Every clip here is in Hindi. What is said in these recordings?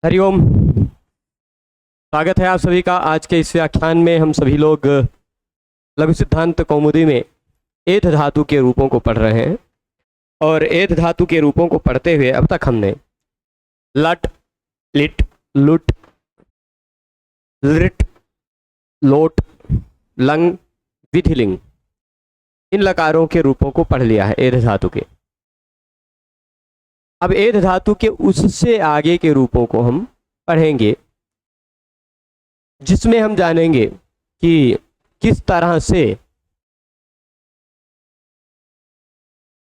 हरिओम। स्वागत है आप सभी का। आज के इस व्याख्यान में हम सभी लोग लघु सिद्धांत कौमुदी में एथ धातु के रूपों को पढ़ रहे हैं। और एथ धातु के रूपों को पढ़ते हुए अब तक हमने लट, लिट, लुट, लिट, लोट, लंग, विधिलिंग, इन लकारों के रूपों को पढ़ लिया है एथ धातु के। अब एथ धातु के उससे आगे के रूपों को हम पढ़ेंगे, जिसमें हम जानेंगे कि किस तरह से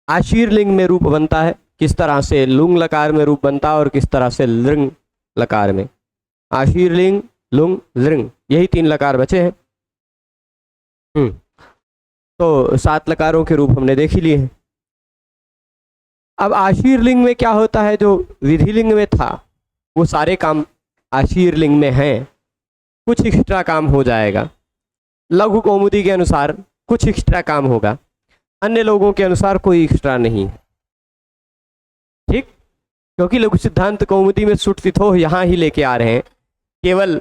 आशीर्लिंग में रूप बनता है, किस तरह से लुंग लकार में रूप बनता है और किस तरह से लृंग लकार में। आशीर्लिंग, लुंग, लृंग, यही तीन लकार बचे हैं। तो 7 लकारों के रूप हमने देख ही लिए हैं। अब आशीर्लिंग में क्या होता है, जो विधिलिंग में था वो सारे काम आशीर्लिंग में हैं, कुछ एक्स्ट्रा काम हो जाएगा। लघु कौमुदी के अनुसार कुछ एक्स्ट्रा काम होगा, अन्य लोगों के अनुसार कोई एक्स्ट्रा नहीं है। ठीक, क्योंकि लघु सिद्धांत कौमुदी में सुट तिथोह यहाँ ही लेके आ रहे हैं, केवल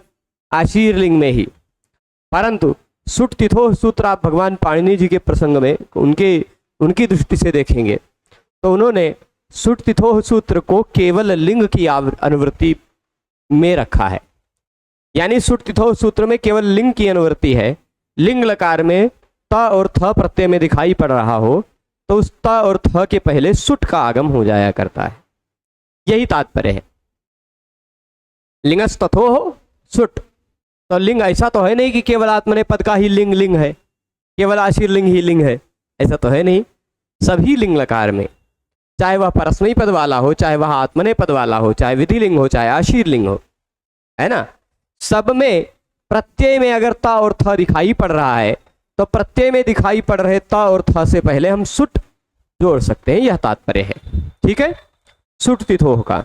आशीर्लिंग में ही। परंतु सुट तिथोह सूत्र आप भगवान पाणिनि जी के प्रसंग में उनकी दृष्टि से देखेंगे तो उन्होंने सुट तिथोह सूत्र को केवल लिंग की अनुवृत्ति में रखा है। यानी सुट तिथोह सूत्र में केवल लिंग की अनुवृत्ति है। लिंग लकार में त और थ प्रत्यय में दिखाई पड़ रहा हो तो उस त और थ के पहले सुट का आगम हो जाया करता है। यही तात्पर्य है। लिंगस तथोह सुट, तो लिंग ऐसा तो है नहीं कि केवल आत्मनेपद का ही लिंग लिंग है, केवल आशीर्लिंग ही लिंग है, ऐसा तो है नहीं। सभी लिंग लकार में, चाहे वह परस्मयी पद वाला हो, चाहे वह आत्मनेपद वाला हो, चाहे विधिलिंग हो, चाहे आशीर्लिंग हो, है ना, सब में प्रत्यय में अगर ता और थ दिखाई पड़ रहा है तो प्रत्यय में दिखाई पड़ रहे ता और थ से पहले हम सुट जोड़ सकते हैं, यह तात्पर्य है। ठीक है, सुट तिथोह का।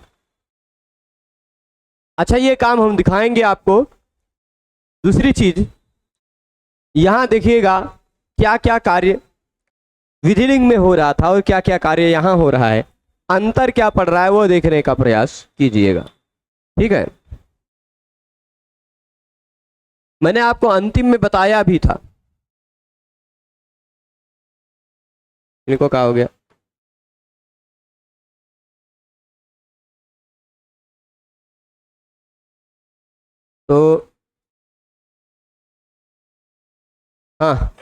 अच्छा, ये काम हम दिखाएंगे आपको। दूसरी चीज, यहां देखिएगा क्या क्या कार्य विधिलिंग में हो रहा था और क्या क्या कार्य यहां हो रहा है, अंतर क्या पड़ रहा है वो देखने का प्रयास कीजिएगा। ठीक है, मैंने आपको अंतिम में बताया भी था। इनको क्या हो गया? तो हाँ,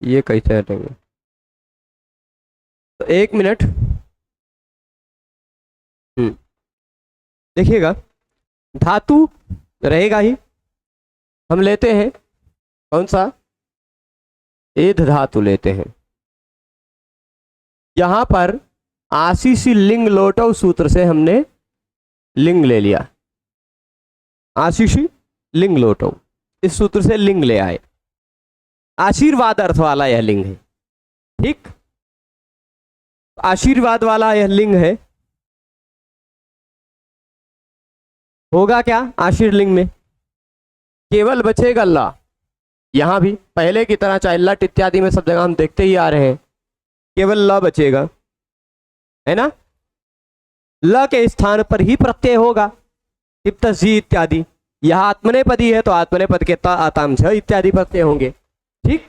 ये कैसे हटेंगे? तो 1 मिनट। देखिएगा, धातु रहेगा ही। हम लेते हैं कौन सा? एध धातु लेते हैं। यहां पर आशीषी लिंग लोटव सूत्र से हमने लिंग ले लिया। आशीषी लिंग लोटव, इस सूत्र से लिंग ले आए। आशीर्वाद अर्थ वाला यह लिंग है। ठीक, आशीर्वाद वाला यह लिंग है। होगा क्या आशीर्लिंग में? केवल बचेगा ला। यहां भी पहले की तरह, चाहे लट इत्यादि में सब जगह हम देखते ही आ रहे हैं, केवल ल बचेगा, है ना। ल के स्थान पर ही प्रत्यय होगा, इप्त जी इत्यादि। यह आत्मनेपदी है तो आत्मनेपद के त आताम झ इत्यादि प्रत्यय होंगे। ठीक,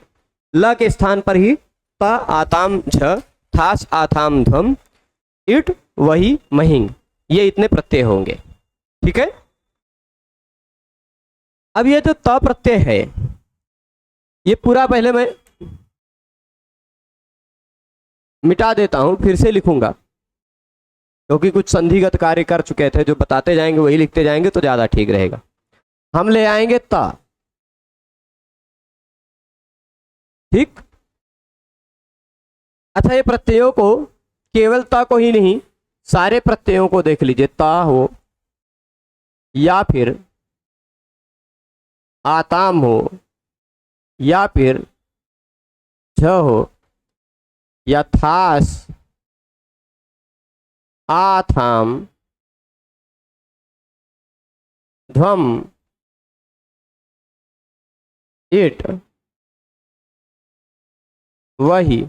ल के स्थान पर ही त आताम झ, थास आथाम धम, इट वही महिंग, ये इतने प्रत्यय होंगे। ठीक है, अब ये जो त प्रत्यय है, ये पूरा पहले मैं मिटा देता हूं, फिर से लिखूंगा, क्योंकि कुछ संधिगत कार्य कर चुके थे, जो बताते जाएंगे वही लिखते जाएंगे तो ज्यादा ठीक रहेगा। हम ले आएंगे ता। ठीक, अच्छा, ये प्रत्ययों को, केवल ता को ही नहीं, सारे प्रत्ययों को देख लीजिए। ता हो या फिर आताम हो या फिर झ हो या थास, आथाम, ध्वम, इट वही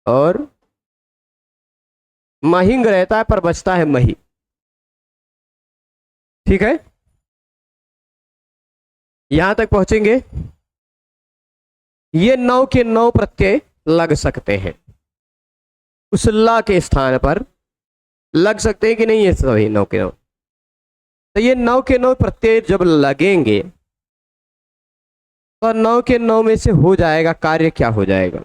और महिंग रहता है पर बचता है मही। ठीक है, यहां तक पहुंचेंगे। ये 9 के 9 प्रत्यय लग सकते हैं, उस ला के स्थान पर लग सकते हैं कि नहीं, ये सभी 9 के 9। तो ये 9 के 9 प्रत्यय जब लगेंगे तो 9 के 9 में से हो जाएगा कार्य, क्या हो जाएगा?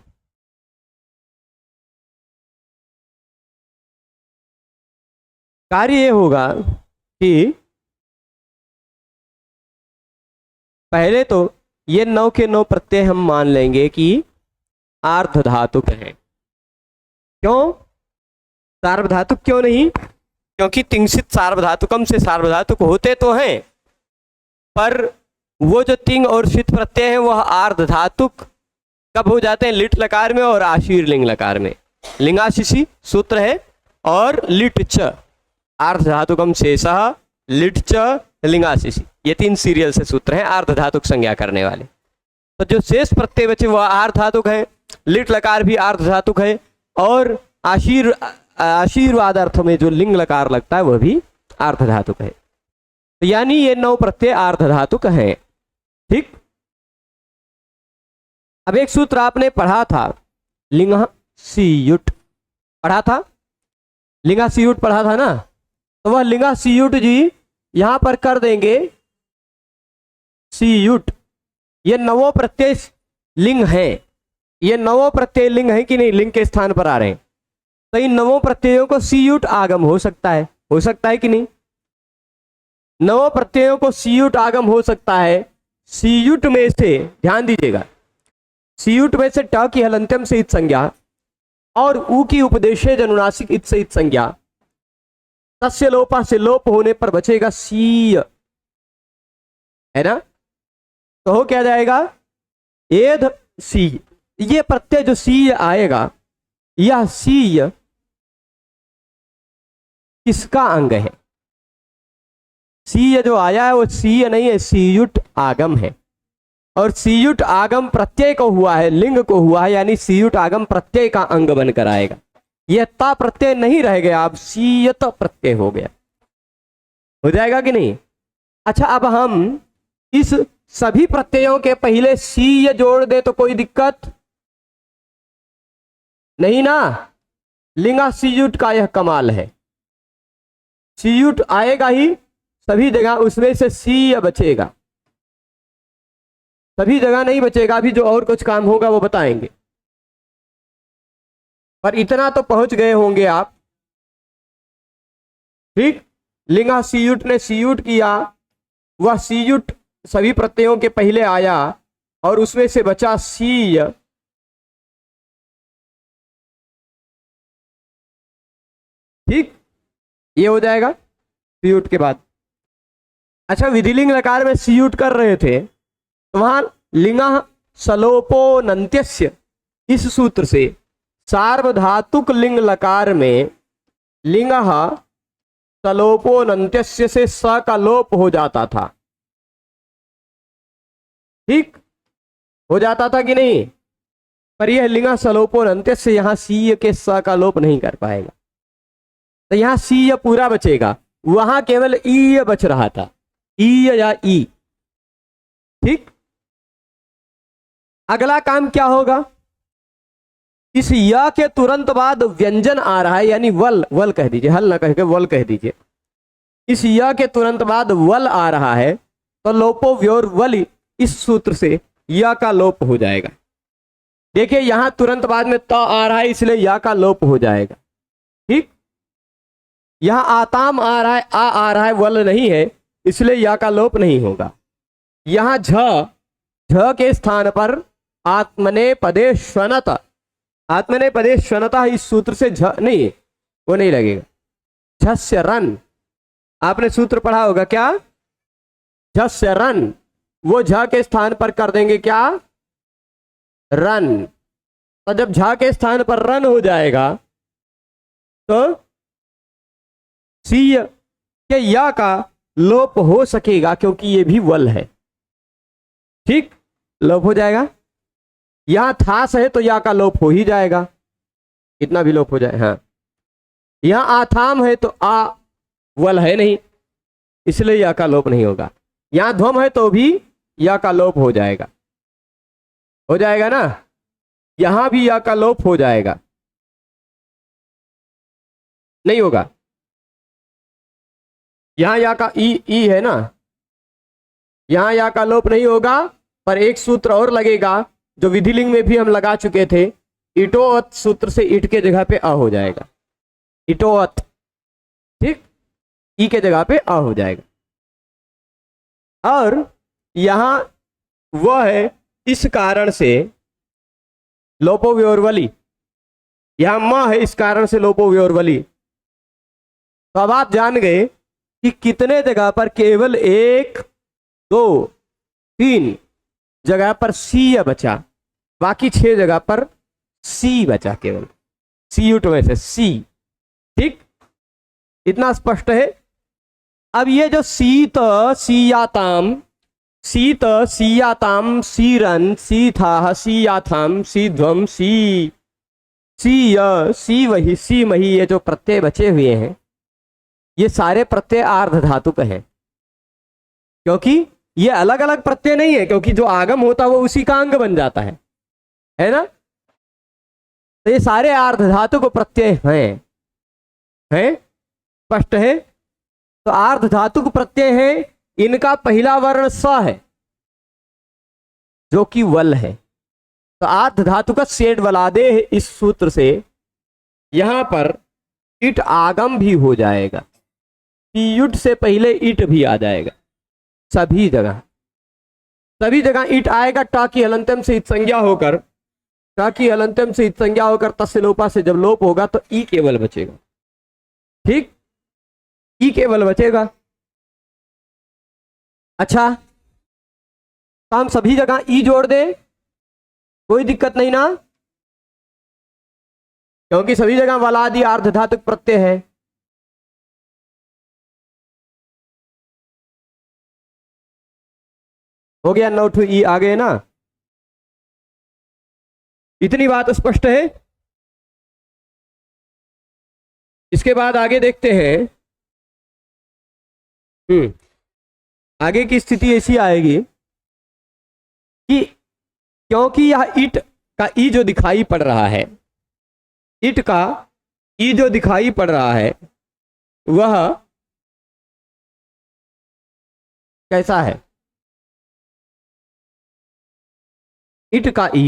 कार्य ये होगा कि पहले तो ये 9 के 9 प्रत्यय हम मान लेंगे कि आर्ध धातुक हैं। क्यों सार्वधातुक क्यों नहीं? क्योंकि तिंसित सार्वधातुकम से सार्वधातुक होते तो हैं, पर वो जो तिंग और सित प्रत्यय हैं वह आर्ध धातुक कब हो जाते हैं? लिट लकार में और आशीर लिंग लकार में। लिंगाशिशी सूत्र है और लिट च आर्ध धातुकम शेषः लिट च लिंगाशिशी, ये 3 सीरियल से सूत्र हैं आर्ध धातुक संज्ञा करने वाले। तो जो शेष प्रत्यय बचे वह आर्ध धातुक है, लिट लकार भी आर्ध धातुक है, और आशीर्वाद अर्थ में जो लिंग लकार लगता है वह भी आर्ध धातुक है। तो यानी ये 9 प्रत्यय आर्ध धातुक हैं। ठीक, अब एक सूत्र आपने पढ़ा था, लिंगा सीयुट पढ़ा था, लिंगा सीयुट पढ़ा था ना, तो वह लिंगा सीयुट जी यहां पर कर देंगे सीयुट। ये 9 प्रत्यय लिंग है, ये 9 प्रत्यय लिंग है कि नहीं, लिंग के स्थान पर आ रहे हैं। तो इन 9 प्रत्ययों को सीयुट आगम हो सकता है, हो सकता है कि नहीं? 9 प्रत्ययों को सीयुट आगम हो सकता है। सीयुट में से ध्यान दीजिएगा, सीयुट में से ट की हलंत्यम से इत संज्ञा और ऊ की उपदेशे जनुनासिक इत से इत संज्ञा, तस्य लोपा से लोप होने पर बचेगा सीय, है ना? तो हो क्या जाएगा? एध सी। ये प्रत्यय जो सीय आएगा, यह सीय किसका अंग है? सीय जो आया है वो सीय नहीं है, सीयुट आगम है। और सीयुट आगम प्रत्यय को हुआ है, लिंग को हुआ है, यानी सीयुट आगम प्रत्यय का अंग बनकर आएगा। यह ता प्रत्यय नहीं रह गया, अब सीयत प्रत्यय हो गया। हो जाएगा कि नहीं? अच्छा, अब हम इस सभी प्रत्ययों के पहले सीय जोड़ दे तो कोई दिक्कत नहीं ना? लिंगा सीयुट का यह कमाल है, सीयुट आएगा ही सभी जगह, उसमें से सीय बचेगा, सभी जगह नहीं बचेगा। अभी जो और कुछ काम होगा वो बताएंगे, पर इतना तो पहुंच गए होंगे आप। ठीक, लिंगा सीयुट ने सीयुट किया, वह सीयुट सभी प्रत्ययों के पहले आया और उसमें से बचा सीय। ठीक, ये हो जाएगा सीयुट के बाद। अच्छा, विधिलिंग लकार में सीयुट कर रहे थे तो वहां लिंगा सलोपोनंत्यस्य, इस सूत्र से सार्वधातुक लिंग लकार में लिंगा सलोपोनंत्यस्य से स का लोप हो जाता था। ठीक, हो जाता था कि नहीं? पर यह लिंगा सलोपोनंत्यस्य यहां सीय के स का लोप नहीं कर पाएगा, तो यहां सीय पूरा बचेगा, वहां केवल ई बच रहा था, ई या ई। ठीक, अगला काम क्या होगा? इस या के तुरंत बाद व्यंजन आ रहा है, यानी वल, वल कह दीजिए, हल ना कह के वल कह दीजिए। इस या के तुरंत बाद वल आ रहा है तो लोपो व्योर वल, इस सूत्र से या का लोप हो जाएगा। देखिए यहां तुरंत बाद में त आ रहा है इसलिए या का लोप हो जाएगा। ठीक, यहां आताम आ रहा है, आ रहा है, वल नहीं है, इसलिए या का लोप नहीं होगा। यहां झ के स्थान पर आत्मने पदे श्वनत, आत्मने पदे श्वनता, इस सूत्र से झ नहीं, वो नहीं लगेगा। झस्य रन, आपने सूत्र पढ़ा होगा क्या? झस्य रन, वो झ के स्थान पर कर देंगे क्या? रन। तो जब झ के स्थान पर रन हो जाएगा तो सी के या का लोप हो सकेगा, क्योंकि ये भी वल है। ठीक, लोप हो जाएगा। यहां थास है तो या का लोप हो ही जाएगा, कितना भी लोप हो जाए। हाँ, यहां आथाम है तो आ वल है नहीं, इसलिए या का लोप नहीं होगा। यहां ध्वम है तो भी या का लोप हो जाएगा, हो जाएगा ना, यहां भी या का लोप हो जाएगा, नहीं होगा। यहां या का ई है ना, यहां या का लोप नहीं होगा, पर एक सूत्र और लगेगा जो विधिलिंग में भी हम लगा चुके थे, इटोअत सूत्र से इट के जगह पे आ हो जाएगा, इटोअत, ठीक, ई के जगह पे आ हो जाएगा। और यहां वह है, इस कारण से लोपो व्योरवली, यहां म है, इस कारण से लोपो व्योरवली। तो अब आप जान गए कि कितने जगह पर केवल 1 2 3 जगह पर सी बचा, बाकी 6 जगह पर सी बचा, केवल सी यूट में से सी, ठीक, इतना स्पष्ट है। अब ये जो शीत सीयाताम, शीत सीयाताम, सीरन सीथा सीयाथम सीध्वम सी सी वही सी मही, ये जो प्रत्यय बचे हुए हैं ये सारे प्रत्यय आर्ध धातुक हैं, क्योंकि ये अलग अलग प्रत्यय नहीं है, क्योंकि जो आगम होता है वो उसी का अंग बन जाता है ना। तो ये सारे आर्ध धातुक प्रत्यय हैं, स्पष्ट है। तो आर्ध धातुक प्रत्यय है, इनका पहला वर्ण स है जो कि वल है, तो आर्ध धातुक सेठ वलादे है, इस सूत्र से यहां पर इट आगम भी हो जाएगा, युट से पहले इट भी आ जाएगा, सभी जगह ईट आएगा। टाकी हलंतम से इत संज्ञा होकर, टाकी हलंतम से इत संज्ञा होकर तस्य लोपा से जब लोप होगा तो ई केवल बचेगा, ठीक, ई केवल बचेगा। अच्छा, तो हम सभी जगह ई जोड़ दें, कोई दिक्कत नहीं ना, क्योंकि सभी जगह वलादि आर्ध धातुक प्रत्यय है। हो गया, 9 ठू ई आ गए ना, इतनी बात स्पष्ट है। इसके बाद आगे देखते हैं, आगे की स्थिति ऐसी आएगी कि क्योंकि यह इट का ई जो दिखाई पड़ रहा है, इट का ई जो दिखाई पड़ रहा है वह कैसा है, इट का ई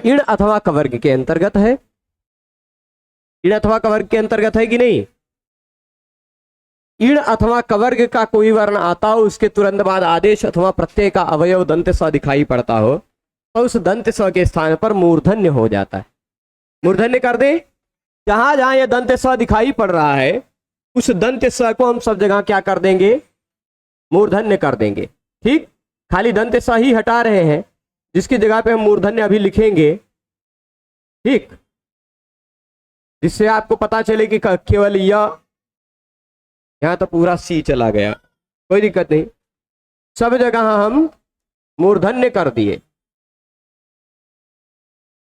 इण अथवा कवर्ग के अंतर्गत है, इण अथवा कवर्ग के अंतर्गत है कि नहीं। इण अथवा कवर्ग का कोई वर्ण आता हो, उसके तुरंत बाद आदेश अथवा प्रत्यय का अवयव दंत स दिखाई पड़ता हो, तो उस दंत स के स्थान पर मूर्धन्य हो जाता है। मूर्धन्य कर दे, जहां जहां यह दंत स दिखाई पड़ रहा है उस दंत स को हम सब जगह क्या कर देंगे, मूर्धन्य कर देंगे, ठीक। खाली दंत स ही हटा रहे हैं, जिसकी जगह पे हम मूर्धन्य अभी लिखेंगे, ठीक, जिससे आपको पता चले कि केवल यह, यहां तो पूरा सी चला गया, कोई दिक्कत नहीं, सब जगह हम मूर्धन्य कर दिए,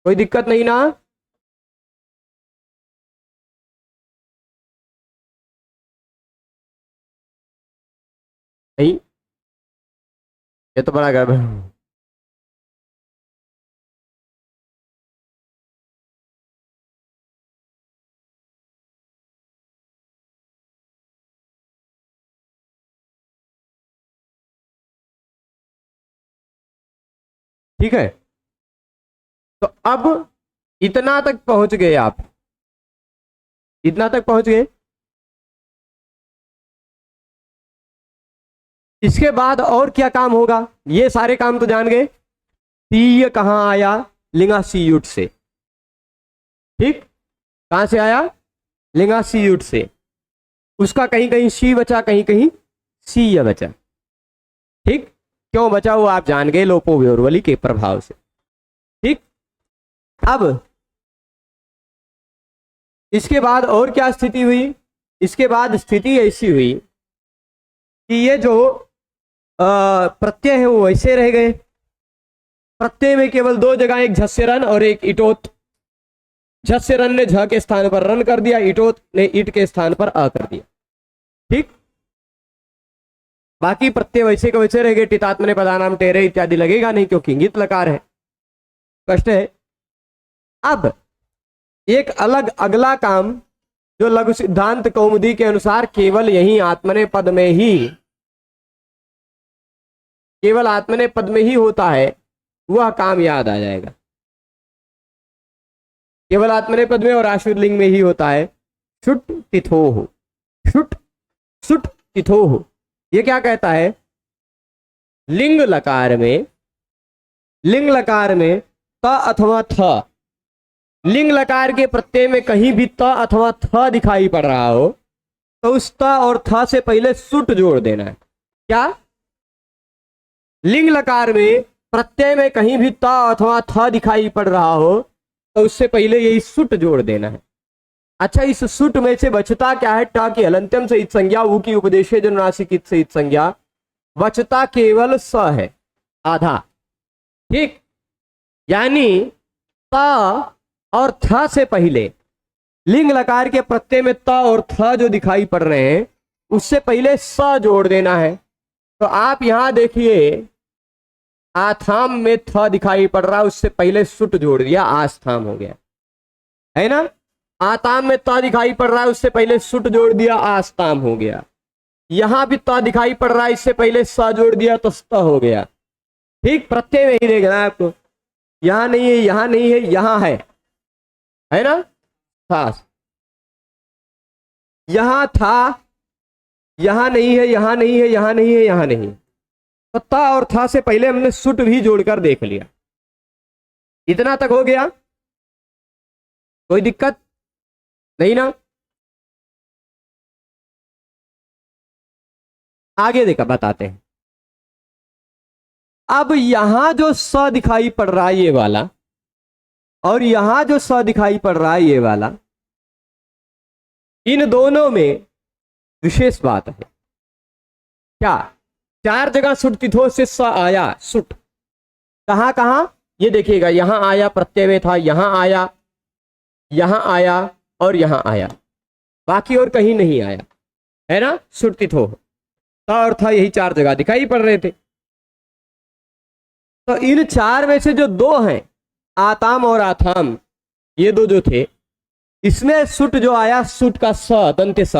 कोई दिक्कत नहीं ना। नहीं, ये तो बड़ा गड़बड़, ठीक है। तो अब इतना तक पहुंच गए आप, इतना तक पहुंच गए। इसके बाद और क्या काम होगा, ये सारे काम तो जान गए। सी कहां आया, लिंगा सी युट से, ठीक, कहां से आया, लिंगा सी युट से, उसका कहीं कहीं सी बचा, कहीं कहीं सी या बचा, ठीक, क्यों बचा वो आप जान गए, लोपो व्योरवली के प्रभाव से, ठीक। अब इसके बाद और क्या स्थिति हुई, इसके बाद स्थिति ऐसी हुई कि ये जो प्रत्यय है वो वैसे रह गए, प्रत्यय में केवल दो जगह, एक झस्यरन और एक इटोत। झस्यरन ने झ के स्थान पर रन कर दिया, इटोत ने ईट के स्थान पर आ कर दिया। ठीक, बाकी प्रत्यय वैसे के वैसे रहेंगे। टितात्मने पदानाम टेरे इत्यादि लगेगा नहीं, क्योंकि इंगित लकार है। स्पष्ट है। अब एक अलग अगला काम जो लघु सिद्धांत कौमुदी के अनुसार केवल यही आत्मने पद में ही, केवल आत्मने पद में ही होता है, वह काम याद आ जाएगा। केवल आत्मने पद में और आश्रित लिंग में ही होता है। शुट तिथो हो, शुट शुट तिथो हो। ये क्या कहता है? लिंग लकार में, लिंग लकार में त अथवा थ, लिंग लकार के प्रत्यय में कहीं भी त अथवा थ दिखाई पड़ रहा हो तो उस त और थ से पहले सुट जोड़ देना है। क्या? लिंग लकार में प्रत्यय में कहीं भी त अथवा थ दिखाई पड़ रहा हो तो उससे पहले यही सुट जोड़ देना है। अच्छा, इस सुट में से बचता क्या है? ट की हलंत्यम सहित संज्ञा, ऊ की उपदेशे जनुनासिक सहित संज्ञा, बचता केवल स है, आधा। ठीक, यानी त और थ से पहले लिंग लकार के प्रत्यय में त और थ जो दिखाई पड़ रहे हैं उससे पहले स जोड़ देना है। तो आप यहां देखिए, आथाम में थ दिखाई पड़ रहा है, उससे पहले सुट जोड़ दिया, आस्थाम हो गया, है ना। आताम में त दिखाई पड़ रहा है, उससे पहले सुट जोड़ दिया, आस्ताम हो गया। यहां भी त दिखाई पड़ रहा है, इससे पहले स जोड़ दिया तो स्त हो गया। ठीक, प्रत्यय में ही देखना है आपको, यहां नहीं है, यहां नहीं है, यहां है ना। खास यहां था, यहां नहीं है, यहां नहीं है, यहां नहीं है, यहां नहीं। तो ता और था से पहले हमने सुट भी जोड़कर देख लिया। इतना तक हो गया, कोई दिक्कत नहीं ना। आगे देखा बताते हैं। अब यहां जो स दिखाई पड़ रहा है ये वाला, और यहां जो स दिखाई पड़ रहा है ये वाला, इन दोनों में विशेष बात है। क्या? चार जगह सुट तिथो से स आया। सुट कहां कहां ये देखिएगा, यहां आया, प्रत्यय में था, यहां आया, यहां आया और यहां आया, बाकी और कहीं नहीं आया, है ना। सुट तिथो था और था, यही चार जगह दिखाई पड़ रहे थे। तो इन चार में से जो दो हैं, आताम और आथाम, ये दो जो थे, इसमें सुट जो आया, सुट का स, दंत्य स,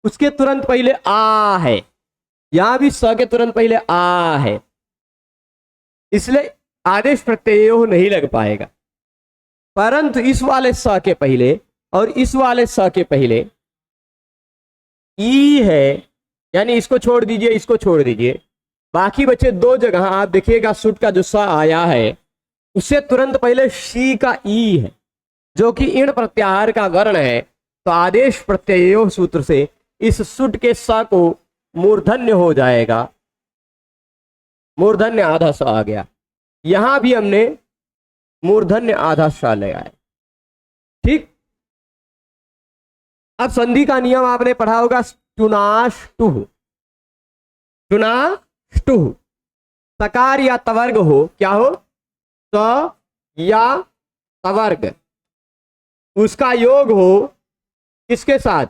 उसके तुरंत पहले आ है। यहां भी स के तुरंत पहले आ है, इसलिए आदेश प्रत्यय नहीं लग पाएगा। परंतु इस वाले स के पहले और इस वाले स के पहले ई है, यानी इसको छोड़ दीजिए, इसको छोड़ दीजिए, बाकी बचे दो जगह आप देखिएगा, सुट का जो स आया है उससे तुरंत पहले शी का ई है, जो कि इण प्रत्याहार का वर्ण है। तो आदेश प्रत्यय सूत्र से इस सुट के स को मूर्धन्य हो जाएगा, मूर्धन्य आधा स आ गया। यहां भी हमने मूर्धन्य आधा स लगाया। ठीक, अब संधि का नियम आपने पढ़ा होगा, टुनाष्टुः, टुनाष्टुः, सकार या तवर्ग हो, क्या हो? स या तवर्ग, उसका योग हो किसके साथ?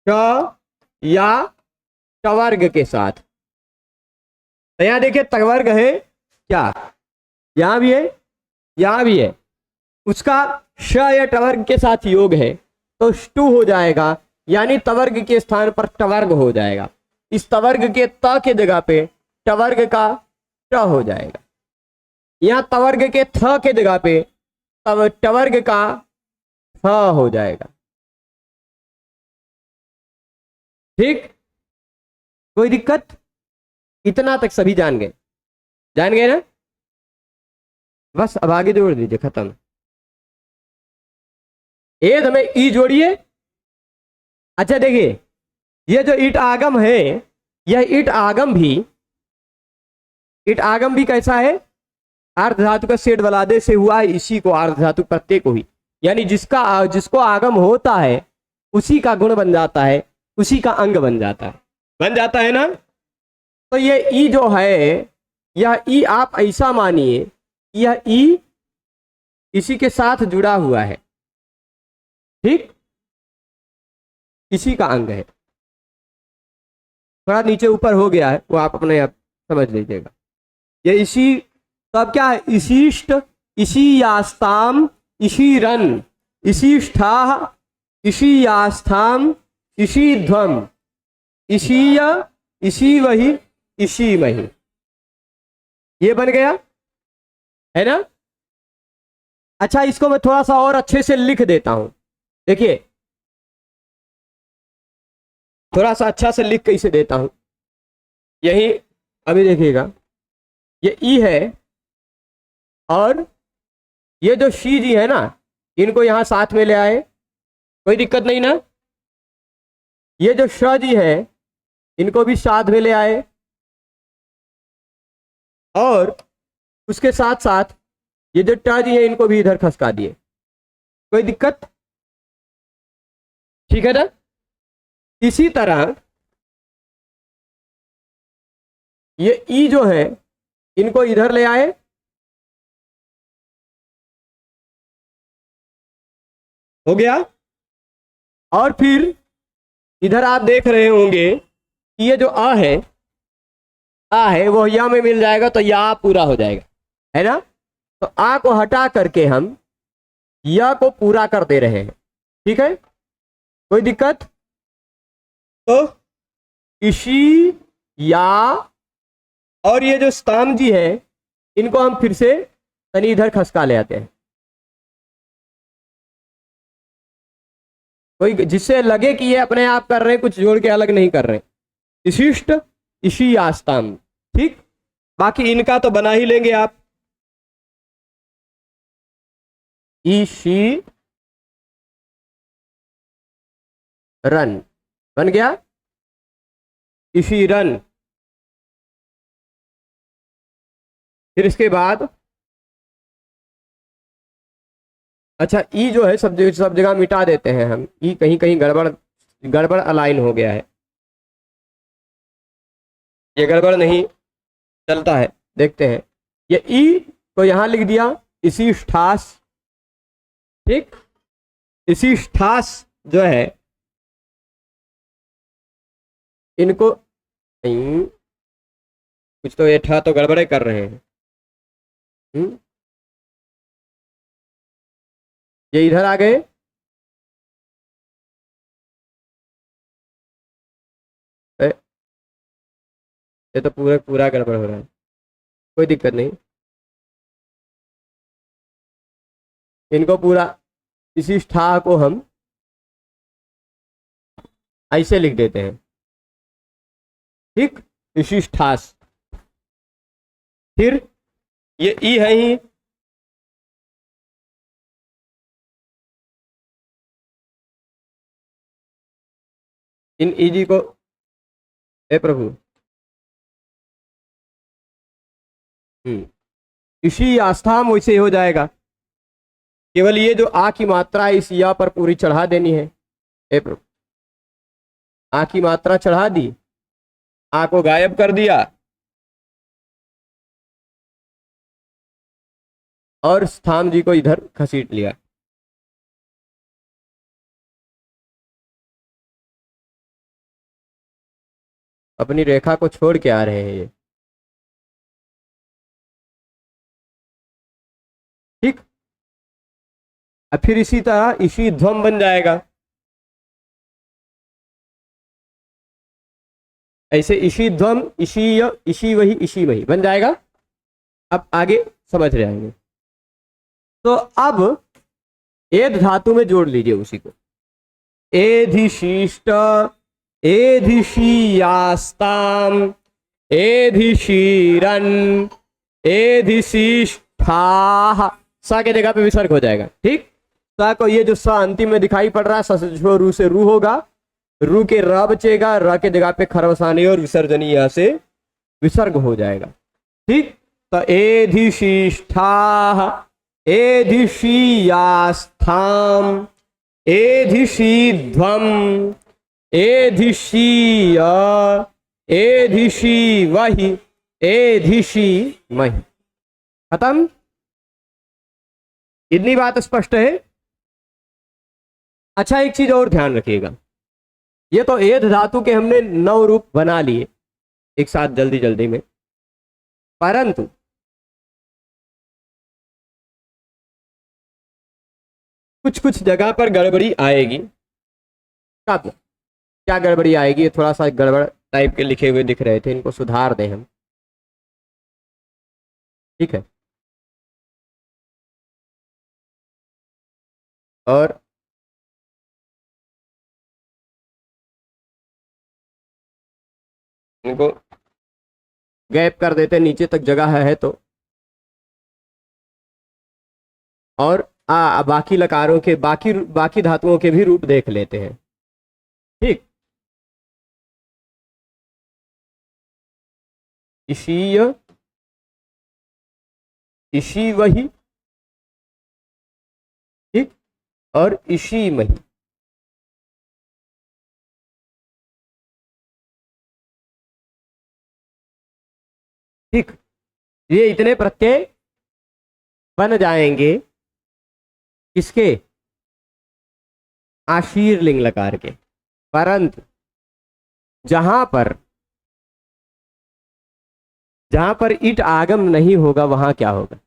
श या टवर्ग के साथ। तो यहां देखिए तवर्ग है क्या, यहां भी है, यहां भी है, उसका श या टवर्ग के साथ योग है तो ष्टु हो जाएगा, यानी तवर्ग के स्थान पर टवर्ग हो जाएगा। इस तवर्ग के त के जगह पे टवर्ग का ट हो जाएगा। यहां तवर्ग के थ के जगह पे तब टवर्ग का फ हो जाएगा। ठीक, कोई दिक्कत? इतना तक सभी जान गए, जान गए ना। बस अब आगे जोड़ दीजिए, खत्म। एद में ई जोड़िए। अच्छा देखिए, ये जो ईट आगम है, यह ईट आगम भी कैसा है? अर्ध धातु का सेठ बलादे से हुआ है, इसी को अर्ध धातु प्रत्यय को ही, यानी जिसको आगम होता है उसी का गुण बन जाता है, उसी का अंग बन जाता है ना। तो ये ई जो है यह ई आप ऐसा मानिए, यह ई इसी के साथ जुड़ा हुआ है, ठीक, इसी का अंग है। थोड़ा नीचे ऊपर हो गया है, वो आप अपने आप समझ लीजिएगा। ये इसी, तो अब क्या है, इशिष्ट, इसी यास्ताम, इसी रन, इशिष्ठा, इसी यास्थाम, इसी ध्वम, इसी या, इसी वही, इसी मही, ये बन गया है ना। अच्छा, इसको मैं थोड़ा सा और अच्छे से लिख देता हूं, देखिए थोड़ा सा अच्छा से लिख कैसे देता हूं, यही अभी देखिएगा, ये ई है और ये जो शी जी है ना, इनको यहां साथ में ले आए, कोई दिक्कत नहीं ना। ये जो श जी है इनको भी साथ में ले आए और उसके साथ साथ ये जो ट जी है इनको भी इधर खसका दिए, कोई दिक्कत, ठीक है ना। इसी तरह ये ई जो है इनको इधर ले आए, हो गया। और फिर इधर आप देख रहे होंगे कि ये जो आ है वो या में मिल जाएगा, तो या पूरा हो जाएगा, है ना। तो आ को हटा करके हम या को पूरा कर दे रहे हैं, ठीक है, कोई दिक्कत। तो इसी या और ये जो स्थाम जी है इनको हम फिर से तनी इधर खसका ले आते हैं, कोई जिससे लगे कि ये अपने आप कर रहे हैं, कुछ जोड़ के अलग नहीं कर रहे हैं। इशिष्ट, इसी आस्ताम, ठीक। बाकी इनका तो बना ही लेंगे आप, इशी रन बन गया, इसी रन। फिर इसके बाद अच्छा, ई जो है सब जगह मिटा देते हैं हम, ई कहीं कहीं गड़बड़ गड़बड़ अलाइन हो गया है, ये गड़बड़ नहीं चलता है, देखते हैं। ये ई को यहां लिख दिया, इसी ठास, ठीक, इसी ठास जो है इनको नहीं, कुछ तो ये ठा तो गड़बड़े कर रहे हैं, ये इधर आ गए, ये तो पूरा पूरा गड़बड़ हो रहा है, कोई दिक्कत नहीं, इनको पूरा इसी ठा को हम ऐसे लिख देते हैं, ठीक, इसी ठास। फिर ये ई है ही, इन ईजी को, हे प्रभु, इसी आस्था में वैसे हो जाएगा, केवल ये जो आ की मात्रा है इस या पर पूरी चढ़ा देनी है, हे प्रभु, आ की मात्रा चढ़ा दी, आ को गायब कर दिया और स्थान जी को इधर खसीट लिया। अपनी रेखा को छोड़ के आ रहे हैं ये, ठीक। अब फिर इसी तरह इसी ध्वम बन जाएगा, ऐसे इसी ध्वम, इसी वही, इसी वही बन जाएगा। अब आगे समझ रहे आएंगे। तो अब एध धातु में जोड़ लीजिए उसी को, एधिशिष्ट, एधिशीयास्ताम, एधिशीरन, एधिशिष्ठाः, सा के जगह पे विसर्ग हो जाएगा, ठीक। सा को ये जो सा अंतिम में दिखाई पड़ रहा है, सा से रू से रू होगा, रू के र बचेगा, र के जगह पे खरवसानी और विसर्जनी यहां से विसर्ग हो जाएगा, ठीक। तो एधिशिष्ठाः, एधिशीयास्थाम, एधिशीध्वम, एधिशीय, एधिशीवहि, एधिशी मही। खत्म। इतनी बात स्पष्ट है। अच्छा, एक चीज और ध्यान रखिएगा, ये तो एध धातु के हमने 9 रूप बना लिए एक साथ जल्दी जल्दी में, परंतु कुछ कुछ जगह पर गड़बड़ी आएगी। क्या गड़बड़ी आएगी? थोड़ा सा गड़बड़ टाइप के लिखे हुए दिख रहे थे, इनको सुधार दें हम। ठीक है। और इनको गैप कर देते, नीचे तक जगह है तो। और बाकी लकारों के बाकी धातुओं के भी रूप देख लेते हैं। ठीक। इशीय, इशी वही, ठीक, और इशी मही। ठीक। ये इतने प्रत्यय बन जाएंगे किसके? आशीर लिंग लकार के। परंतु जहां पर ईट आगम नहीं होगा वहां क्या होगा?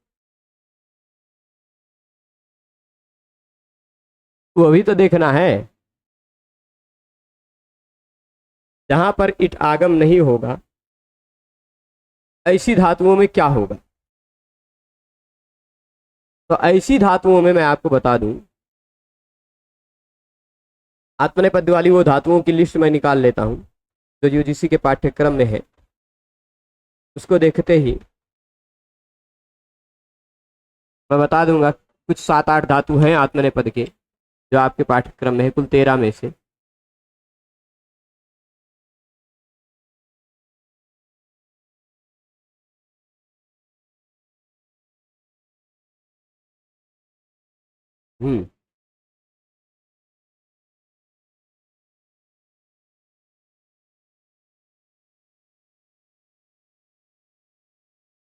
वो भी तो देखना है। जहां पर ईट आगम नहीं होगा ऐसी धातुओं में क्या होगा? तो ऐसी धातुओं में मैं आपको बता दूं, आत्मनेपद्य वाली वो धातुओं की लिस्ट मैं निकाल लेता हूं जो यूजीसी के पाठ्यक्रम में है। उसको देखते ही मैं बता दूंगा कुछ 7-8 धातु हैं आत्मनेपद के जो आपके पाठ्यक्रम में है, कुल 13 में से। हम्म।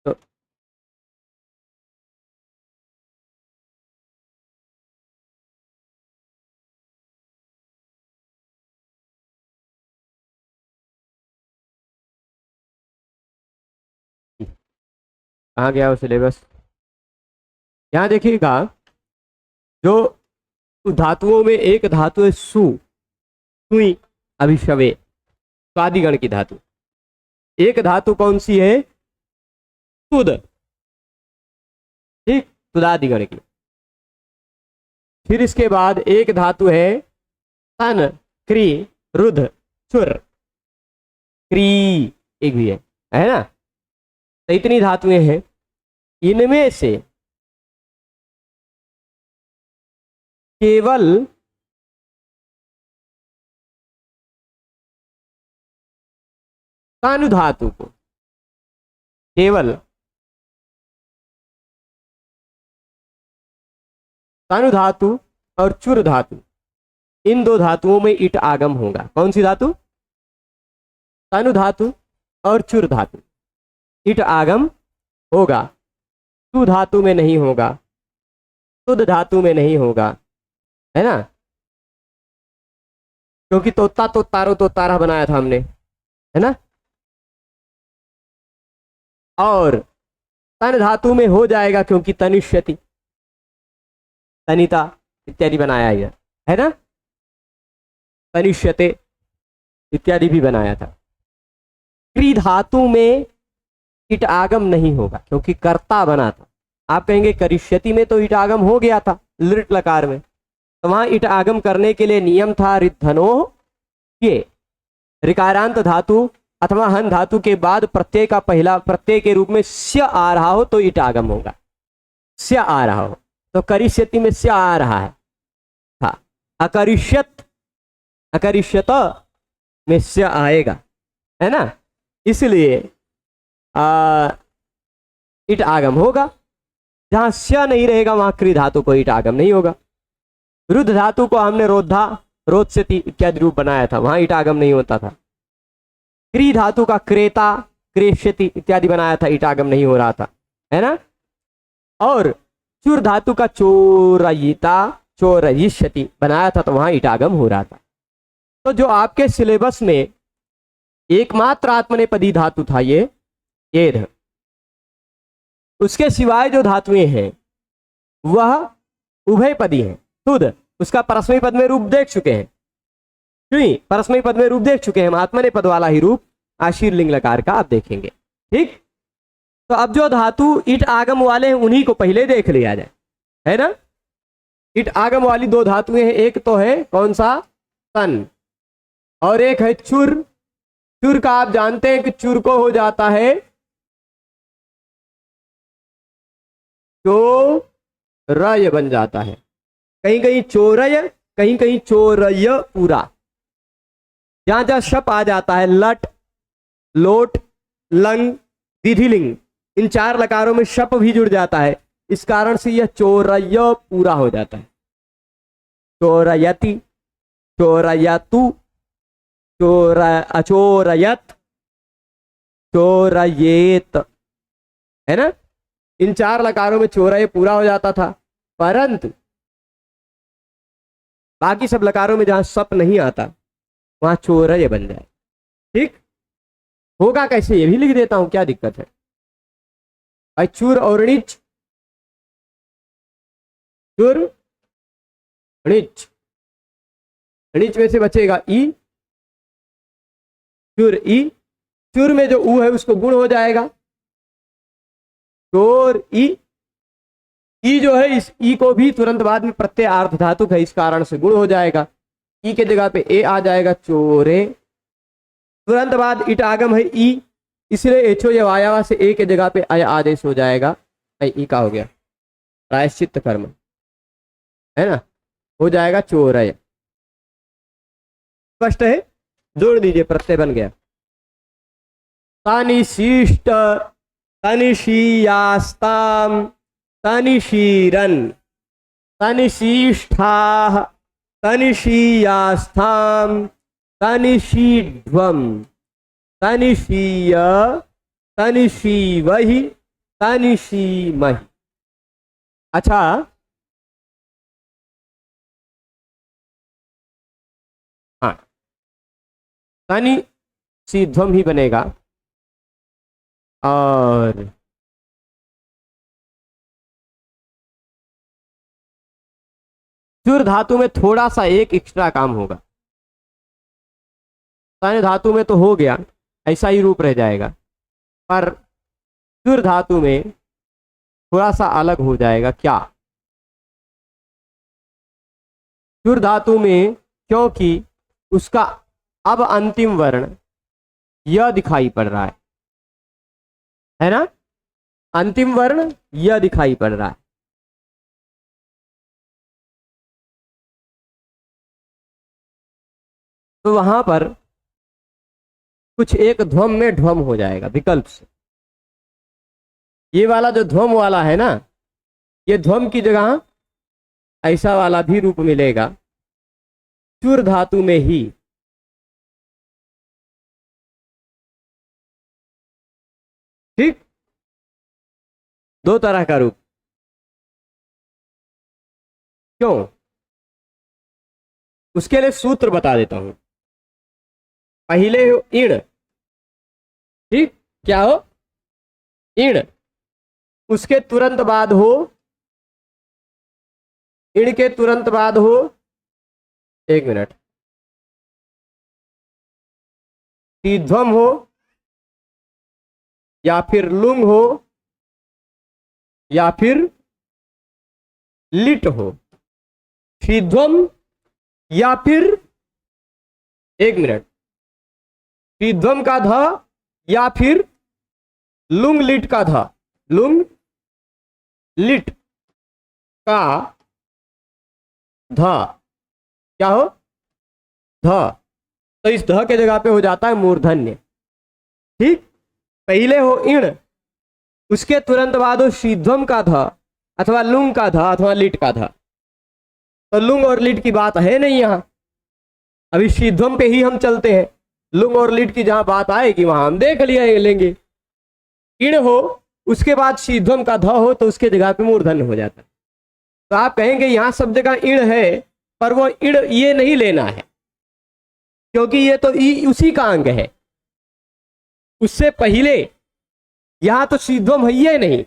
तो कहाँ गया वो सिलेबस? यहाँ देखिएगा, जो धातुओं में एक धातु है सुई अभिशवे, स्वादिगण की धातु। एक धातु कौन सी है? तुद, ठीक, तुदादिगण की। फिर इसके बाद एक धातु है तन, क्री, रुध, चुर, क्री एक भी है ना? तो इतनी धातुएं हैं। इनमें से केवल तानु धातु को, केवल तानु धातु और चुर धातु, इन 2 धातुओं में ईट आगम होगा। कौन सी धातु? तानु धातु और चुर धातु, ईट आगम होगा। तु धातु में नहीं होगा, तुद धातु में नहीं होगा, है ना? क्योंकि तोता तो तारो तो तारा बनाया था हमने, है ना? और तन धातु में हो जाएगा क्योंकि तनिष्यति, तनिता इत्यादि बनाया है ना? तनिष्यते इत्यादि भी बनाया था। क्री धातु में ईट आगम नहीं होगा क्योंकि कर्ता बना था। आप कहेंगे करिष्यति में तो ईट आगम हो गया था लृट लकार में, तो वहां ईट आगम करने के लिए नियम था रिद्धनो के ऋकारांत धातु अथवा हन धातु के बाद प्रत्यय का पहला प्रत्यय के रूप में स्य आ रहा हो तो ईट आगम होगा। स्य आ रहा हो तो करिष्यति में स्य आ रहा है, हाँ। अकरिष्यत, अकरिष्यत में स्य आएगा, है ना? इसलिए ईट आगम होगा। जहां स्य नहीं रहेगा वहां क्री धातु को ईट आगम नहीं होगा। रुद्ध धातु को हमने रोधा, रोध से इत्यादि रूप बनाया था, वहां ईट आगम नहीं होता था। क्री धातु का क्रेता, क्रेष्यति इत्यादि बनाया था, ईट आगम नहीं हो रहा था, है ना। और चुर धातु का चोरयिता चोरयिष्यति बनाया था, तो वहां ईट आगम हो रहा था। तो जो आपके सिलेबस में एकमात्र आत्मनेपदी धातु था ये एध, उसके सिवाय जो धातुएं हैं वह उभयपदी हैं। शुद्ध उसका परस्मयी पद में रूप देख चुके हैं, क्यों परस्मयी पद में रूप देख चुके हैं हम, आत्मनेपद वाला ही रूप आशीर लिंग लकार का आप देखेंगे। ठीक, तो अब जो धातु ईट आगम वाले हैं उन्हीं को पहले देख लिया जाए, है ना। ईट आगम वाली दो धातुएं हैं, एक तो है कौन सा तन, और एक है चुर। चुर का आप जानते हैं कि चुर को हो जाता है चोरय बन जाता है, कहीं कहीं चोरय कहीं कहीं चोरय पूरा। जहां जहां शप आ जाता है लट लोट लंग विधिलिंग, इन चार लकारों में शप भी जुड़ जाता है, इस कारण से यह चोरय पूरा हो जाता है। चोरयति चोरयतु अचोरयत चोरयेत, है ना। इन चार लकारों में चोरय पूरा हो जाता था, परंतु बाकी सब लकारों में जहां सप नहीं आता वहां चोरय बन जाए। ठीक, होगा कैसे ये भी लिख देता हूं, क्या दिक्कत है भाई। चूर और णिच, चुर णिच, णिच में से बचेगा ई, चुर ई, चुर में जो ऊ है उसको गुण हो जाएगा चोर ई। ई जो है इस ई को भी तुरंत बाद में प्रत्यय आर्ध धातुक है, इस कारण से गुण हो जाएगा, ई के जगह पे ए आ जाएगा चोरे। तुरंत बाद ईट आगम है ई, इसलिए एचो या वायावा से ए के जगह पे अय आदेश हो जाएगा, ई का हो गया प्रायश्चित कर्म, है ना, हो जाएगा चोरय। स्पष्ट है, जोड़ दीजिए, प्रत्यय बन गया। तनिशिष्ट तनिशीयास्ताम तनिशीरन तनिशीष्ठाः तनिशीयास्थाम तनिशीध्वम तनिशीय तनिशीवहि तनिशीमहि। अच्छा, हाँ, तनि सीध्वम ही बनेगा, और चुर धातु में थोड़ा सा एक एक्स्ट्रा काम होगा, तन धातु में तो हो गया ऐसा ही रूप रह जाएगा, पर चुर धातु में थोड़ा सा अलग हो जाएगा। क्या? चुर धातु में क्योंकि उसका अब अंतिम वर्ण य दिखाई पड़ रहा है ना, अंतिम वर्ण य दिखाई पड़ रहा है, तो वहां पर कुछ एक ध्वम में ध्वम हो जाएगा विकल्प से। ये वाला जो ध्वम वाला है ना, ये ध्वम की जगह ऐसा वाला भी रूप मिलेगा चुर धातु में ही। ठीक, दो तरह का रूप। क्यों? उसके लिए सूत्र बता देता हूं। पहले हो इण, ठीक, क्या हो इण, उसके तुरंत बाद हो इण के तुरंत बाद हो, एक मिनट, तीध्वम हो या फिर लुंग हो या फिर लिट हो, शीध्वम या फिर, एक मिनट, शीध्वम का ध या फिर लुंग लिट का ध, लुंग लिट का ध, क्या हो ध, तो इस ध के जगह पे हो जाता है मूर्धन्य। ठीक, पहले हो इण, उसके तुरंत बाद हो शीध्वम का ध अथवा लुंग का ध अथवा लिट का ध। तो लुंग और लिट की बात है नहीं यहां, अभी शीध्वम पे ही हम चलते हैं। लुंग और लिट की जहां बात आएगी वहां हम देख लिया लेंगे इण हो, उसके बाद शीध्वम का ध हो तो उसके जगह पे मूर्धन्य हो जाता है। तो आप कहेंगे यहां सब जगह इण है, पर वो इण ये नहीं लेना है, क्योंकि ये तो ई उसी का अंग है। उससे पहले यहां तो शीध्वम है ही नहीं,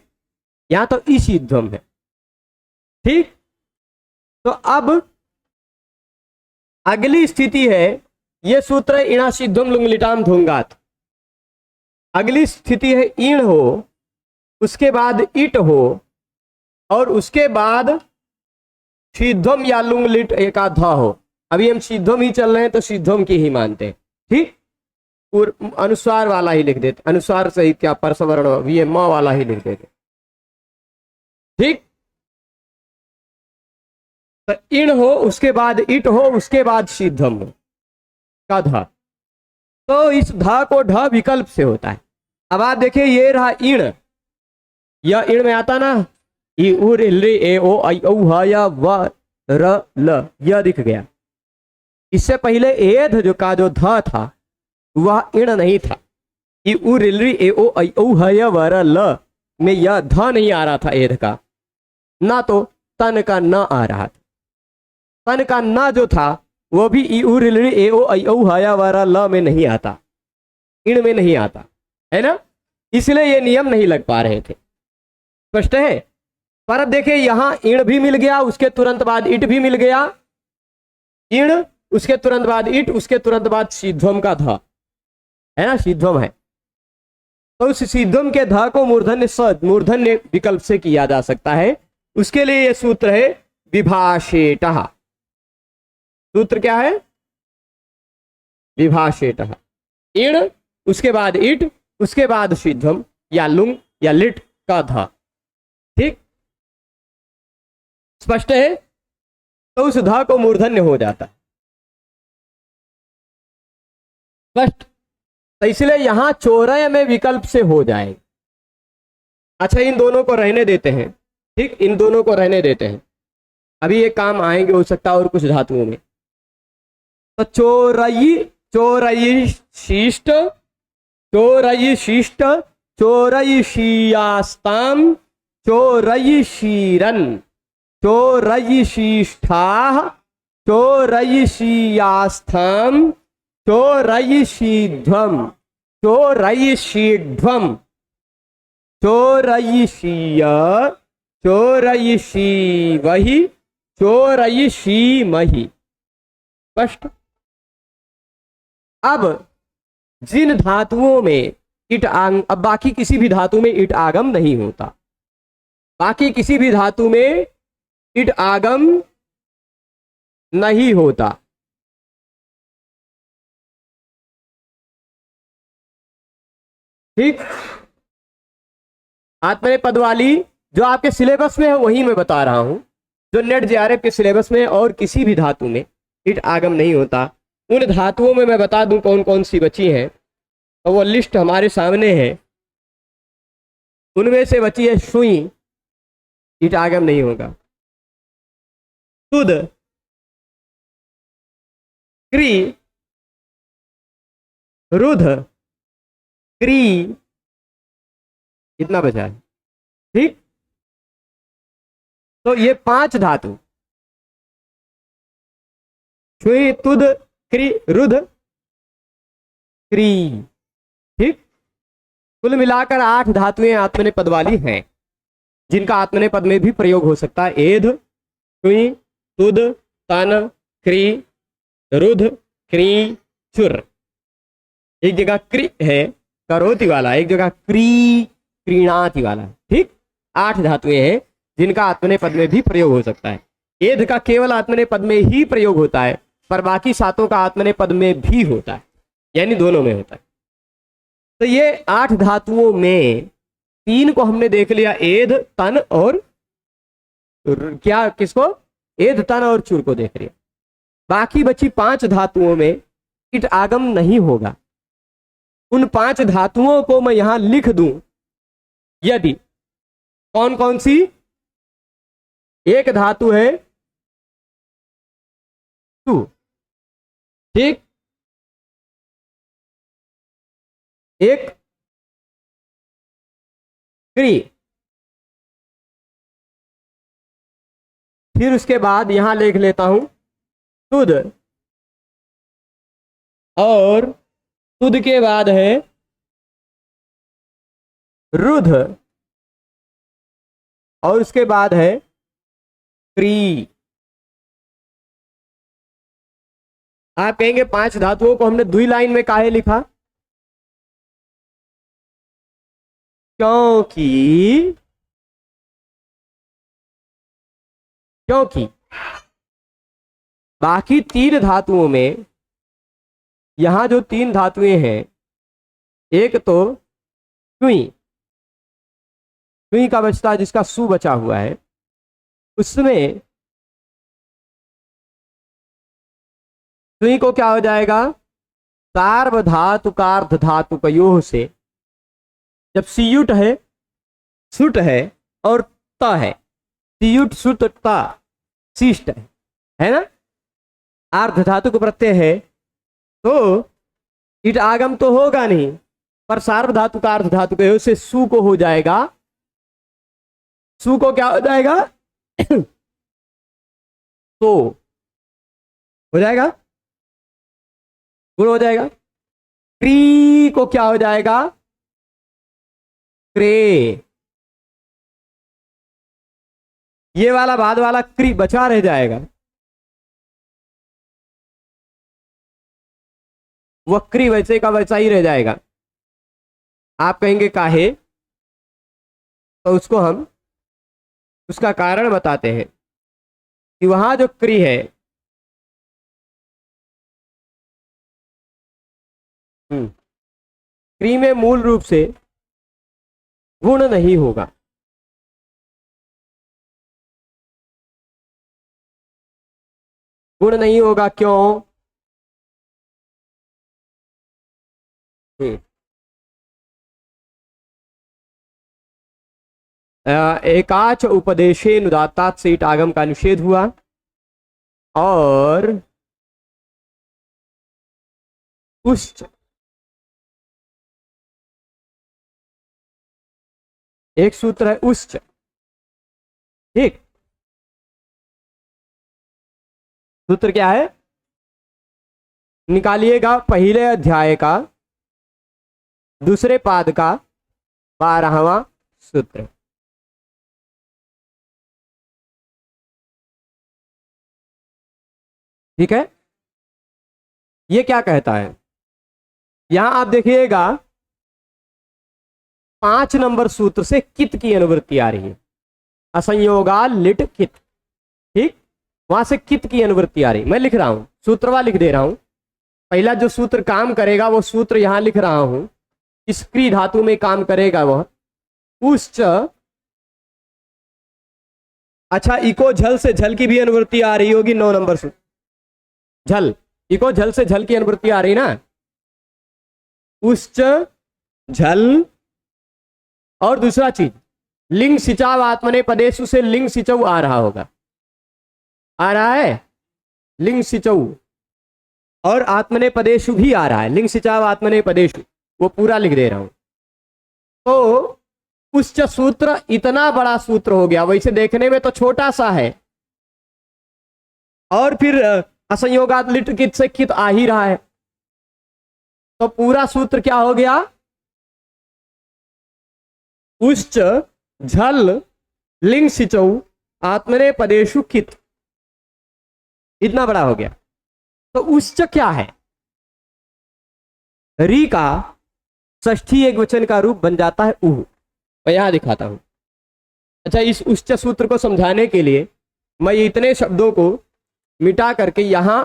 यहां तो ई शीध्वम है। ठीक, तो अब अगली स्थिति है, ये सूत्र है इणा शीध्वम लुंगलिटाम धुंगात। अगली स्थिति है ईण हो, उसके बाद इट हो, और उसके बाद शीध्वम या लुंग लिट एका धा हो। अभी हम शीध्वम ही चल रहे हैं तो शीध्वम की ही मानते हैं। ठीक, अनुस्वार वाला ही लिख देते, अनुस्वार सहित क्या परसवर्ण वी म वाला ही लिख देते। ठीक, तो इण हो, उसके बाद इट हो, उसके बाद शीध्वम हो का धा। तो इस धा को ढ विकल्प से होता है। अब आप देखिए ये रहा इण, यह इण में आता ना, ई उ रे ए ओ आई औ ह या व र ल, यह दिख गया। इससे पहले एध जो का जो ध था वह इण नहीं था। ई उ रे ए ओ आई औ ह या व र ल में यह ध नहीं आ रहा था एध का, ना तो तन का न आ रहा था। तन का न जो था वो भी ई उ रे ए ओ आई औ ह या व र ल में नहीं आता, इण में नहीं आता है ना, इसलिए ये नियम नहीं लग पा रहे थे। स्पष्ट है। पर अब देखिए यहां इण भी मिल गया, उसके तुरंत बाद इट भी मिल गया। इण, उसके तुरंत बाद इट, उसके तुरंत बाद शीध्वम का ध है ना, शीध्वम है। तो उस शीध्वम के ध को मूर्धन्य मूर्धन्य विकल्प से किया जा सकता है। उसके लिए यह सूत्र है विभाषेटः। सूत्र क्या है? विभाषेटः। इण, उसके बाद इट, उसके बाद शीध्वम या लुंग या लिट का ध। ठीक, स्पष्ट है। तो उस ध को मूर्धन्य हो जाता है। स्पष्ट। तो इसलिए यहां चौरय में विकल्प से हो जाएगा। अच्छा, इन दोनों को रहने देते हैं। ठीक, इन दोनों को रहने देते हैं, अभी ये काम आएंगे हो सकता है और कुछ धातुओं में। तो चोरई, चोरई शिष्ट, चोरई शिष्ट, चोरई शीयास्ताम, चोरई शीरन, चोरई शिष्ठा, चोरई शीयास्थाम, चोरई शीध्वम, चोरई शीध्वम, चोरई शीय, चोरई शी वही, चोरई शी मही। स्पष्ट। अब जिन धातुओं में इट आंग, अब बाकी किसी भी धातु में इट आगम नहीं होता, बाकी किसी भी धातु में इट आगम नहीं होता। ठीक, आत्मनेपद वाली जो आपके सिलेबस में है वही मैं बता रहा हूं, जो नेट जेआरएफ के सिलेबस में और किसी भी धातु में इट आगम नहीं होता। उन धातुओं में मैं बता दूं कौन कौन सी बची हैं, तो वो लिस्ट हमारे सामने है। उनमें से बची है सुई, इट आगम नहीं होगा। तुद, क्री, रुध, क्री, इतना बचा है। ठीक, तो ये 5 धातु, छुई, तुद, क्री, रुध, क्री। ठीक, कुल मिलाकर 8 धातुएं आत्मनेपद वाली हैं, जिनका आत्मनेपद में भी प्रयोग हो सकता है। एध, छुई, तुद, तन, क्री, रुध, क्री, चुर। एक जगह क्री है करोति वाला, एक जगह क्री क्रीणाति वाला। ठीक, 8 धातुएं हैं जिनका आत्मनेपद में भी प्रयोग हो सकता है। एध का केवल आत्मनेपद में ही प्रयोग होता है, पर बाकी 7 का आत्मनेपद में भी होता है, यानी दोनों में होता है। तो ये 8 धातुओं में 3 को हमने देख लिया, एध, तन और क्या, किसको? एध, तन और चुर को देख लिया। बाकी बची 5 धातुओं में इट आगम नहीं होगा। उन 5 धातुओं को मैं यहां लिख दूं, यदि कौन कौन सी? एक धातु है टू, ठीक, एक क्री। फिर उसके बाद यहां लिख लेता हूं तुद, और तुद के बाद है रुध, और उसके बाद है क्री। आप कहेंगे 5 धातुओं को हमने 2 लाइन में काहे लिखा? क्योंकि क्योंकि बाकी 3 धातुओं में, यहां जो 3 धातुएं हैं, एक तो सुई, सुई का बचता है जिसका सु बचा हुआ है, उसमें सुई को क्या हो जाएगा? सार्वधातुकार्ध धातुकयोः से, जब सीयुट है, सुट है और त है, सीयुट सुट ता शिष्ट है ना, आर्ध धातु को प्रत्यय है, तो इट आगम तो होगा नहीं, पर सार्वधातुकार्ध धातुकयोः से सु को हो जाएगा, सु को क्या हो जाएगा? तो हो जाएगा, गुण हो जाएगा। क्री को क्या हो जाएगा? क्रे। ये वाला बाद वाला क्री बचा रह जाएगा, वह क्री वैसे का वैसा ही रह जाएगा। आप कहेंगे काहे? तो उसको हम उसका कारण बताते हैं कि वहां जो क्री है, क्री में मूल रूप से गुण नहीं होगा। गुण नहीं होगा क्यों? एकाच उपदेशे नुदात्तात से ईट आगम का निषेध हुआ, और उश्च, एक सूत्र है उश्च, ठीक, सूत्र क्या है? निकालिएगा पहले अध्याय का दूसरे पाद का 12वां सूत्र। ठीक है, ये क्या कहता है? यहां आप देखिएगा 5 नंबर सूत्र से कित की अनुवृत्ति आ रही है, असंयोगा लिट कित, ठीक, वहां से कित की अनुवृत्ति आ रही। मैं लिख रहा हूं, सूत्रवा लिख दे रहा हूं, पहला जो सूत्र काम करेगा वो सूत्र यहां लिख रहा हूं, इस क्री धातु में काम करेगा वह उश्च। अच्छा, इको झल से झल की भी अनुवृत्ति आ रही होगी 9 नंबर सूत्र, झल, इको झल से झल की अनुवृत्ति आ रही ना, उश्च झल। और दूसरा चीज, लिंग सिंचाव आत्मने पदेशु से लिंग सिंचऊ आ रहा होगा, आ रहा है लिंग सिंचऊ, और आत्मने पदेशु भी आ रहा है, लिंग सिंचाव आत्मने पदेशु, वो पूरा लिख दे रहा हूं। तो उच्च सूत्र इतना बड़ा सूत्र हो गया, वैसे देखने में तो छोटा सा है, और फिर असंयोगात लिट कित से कित आ ही रहा है, तो पूरा सूत्र क्या हो गया? उच्च झल लिंग सिंचऊ आत्मने पदेशु कित, इतना बड़ा हो गया। तो उच्च क्या है? री का षष्ठी एक वचन का रूप बन जाता है उह। मैं यहां दिखाता हूं। अच्छा, इस उच्च सूत्र को समझाने के लिए मैं इतने शब्दों को मिटा करके यहां,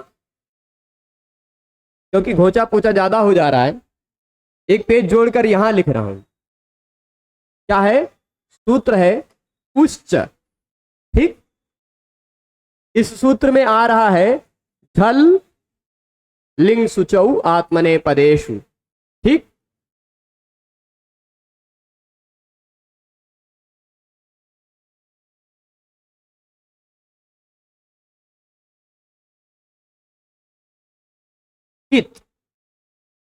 क्योंकि घोचा पोचा ज्यादा हो जा रहा है, एक पेज जोड़कर यहां लिख रहा हूं। क्या है? सूत्र है उच्च, ठीक, इस सूत्र में आ रहा है झल लिंग सुचौ आत्मने पदेशु, ठीक, कित,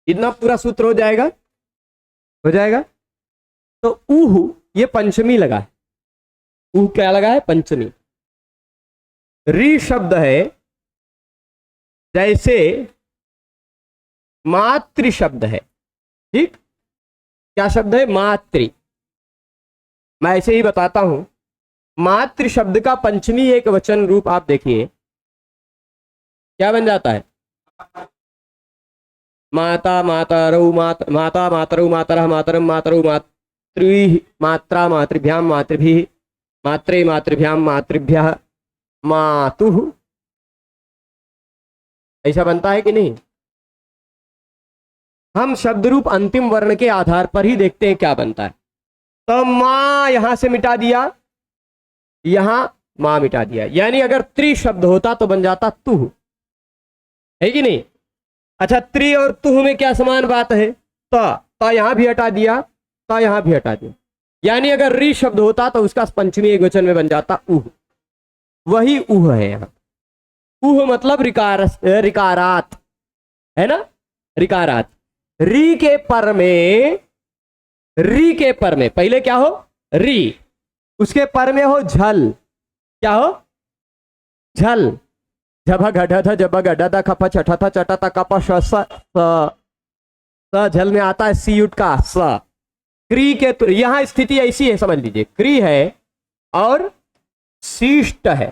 इतना पूरा सूत्र हो जाएगा, हो जाएगा। तो उह ये पंचमी लगा है, ऊ क्या लगा है, पंचमी। री शब्द है जैसे मातृ शब्द है, ठीक, क्या शब्द है, मातृ। मैं ऐसे ही बताता हूं, मातृ शब्द का पंचमी एक वचन रूप आप देखिए क्या बन जाता है, माता मातरौ माता मातरौ मातरः मातरम मातरौ मातृ मात्रा मातृभ्याम मातृभिः मात्रे मातृभ्याम मातृभ्यः मातुः, ऐसा बनता है कि नहीं। हम शब्द रूप अंतिम वर्ण के आधार पर ही देखते हैं क्या बनता है। तो मां यहां से मिटा दिया, यहां मां मिटा दिया, यानी अगर त्रि शब्द होता तो बन जाता तुह, है कि नहीं। अच्छा, त्रि और तुह में क्या समान बात है, तो यहां भी हटा दिया, तो यहां भी हटा दिया, यानी अगर री शब्द होता तो उसका पंचमी एक वचन में बन जाता उह, वही उह है यहाँ। उह मतलब रिकारात है ना, रिकारात। री के पर में, री के पर में पहले क्या हो, री, उसके पर में हो झल, क्या हो, झल। झभ घढ़ ध जब गढ़ द खप छठ थ चट त कप श स झल में आता है सी युट का स। क्री के यहां स्थिति ऐसी है, समझ लीजिए, क्री है और शिष्ट है,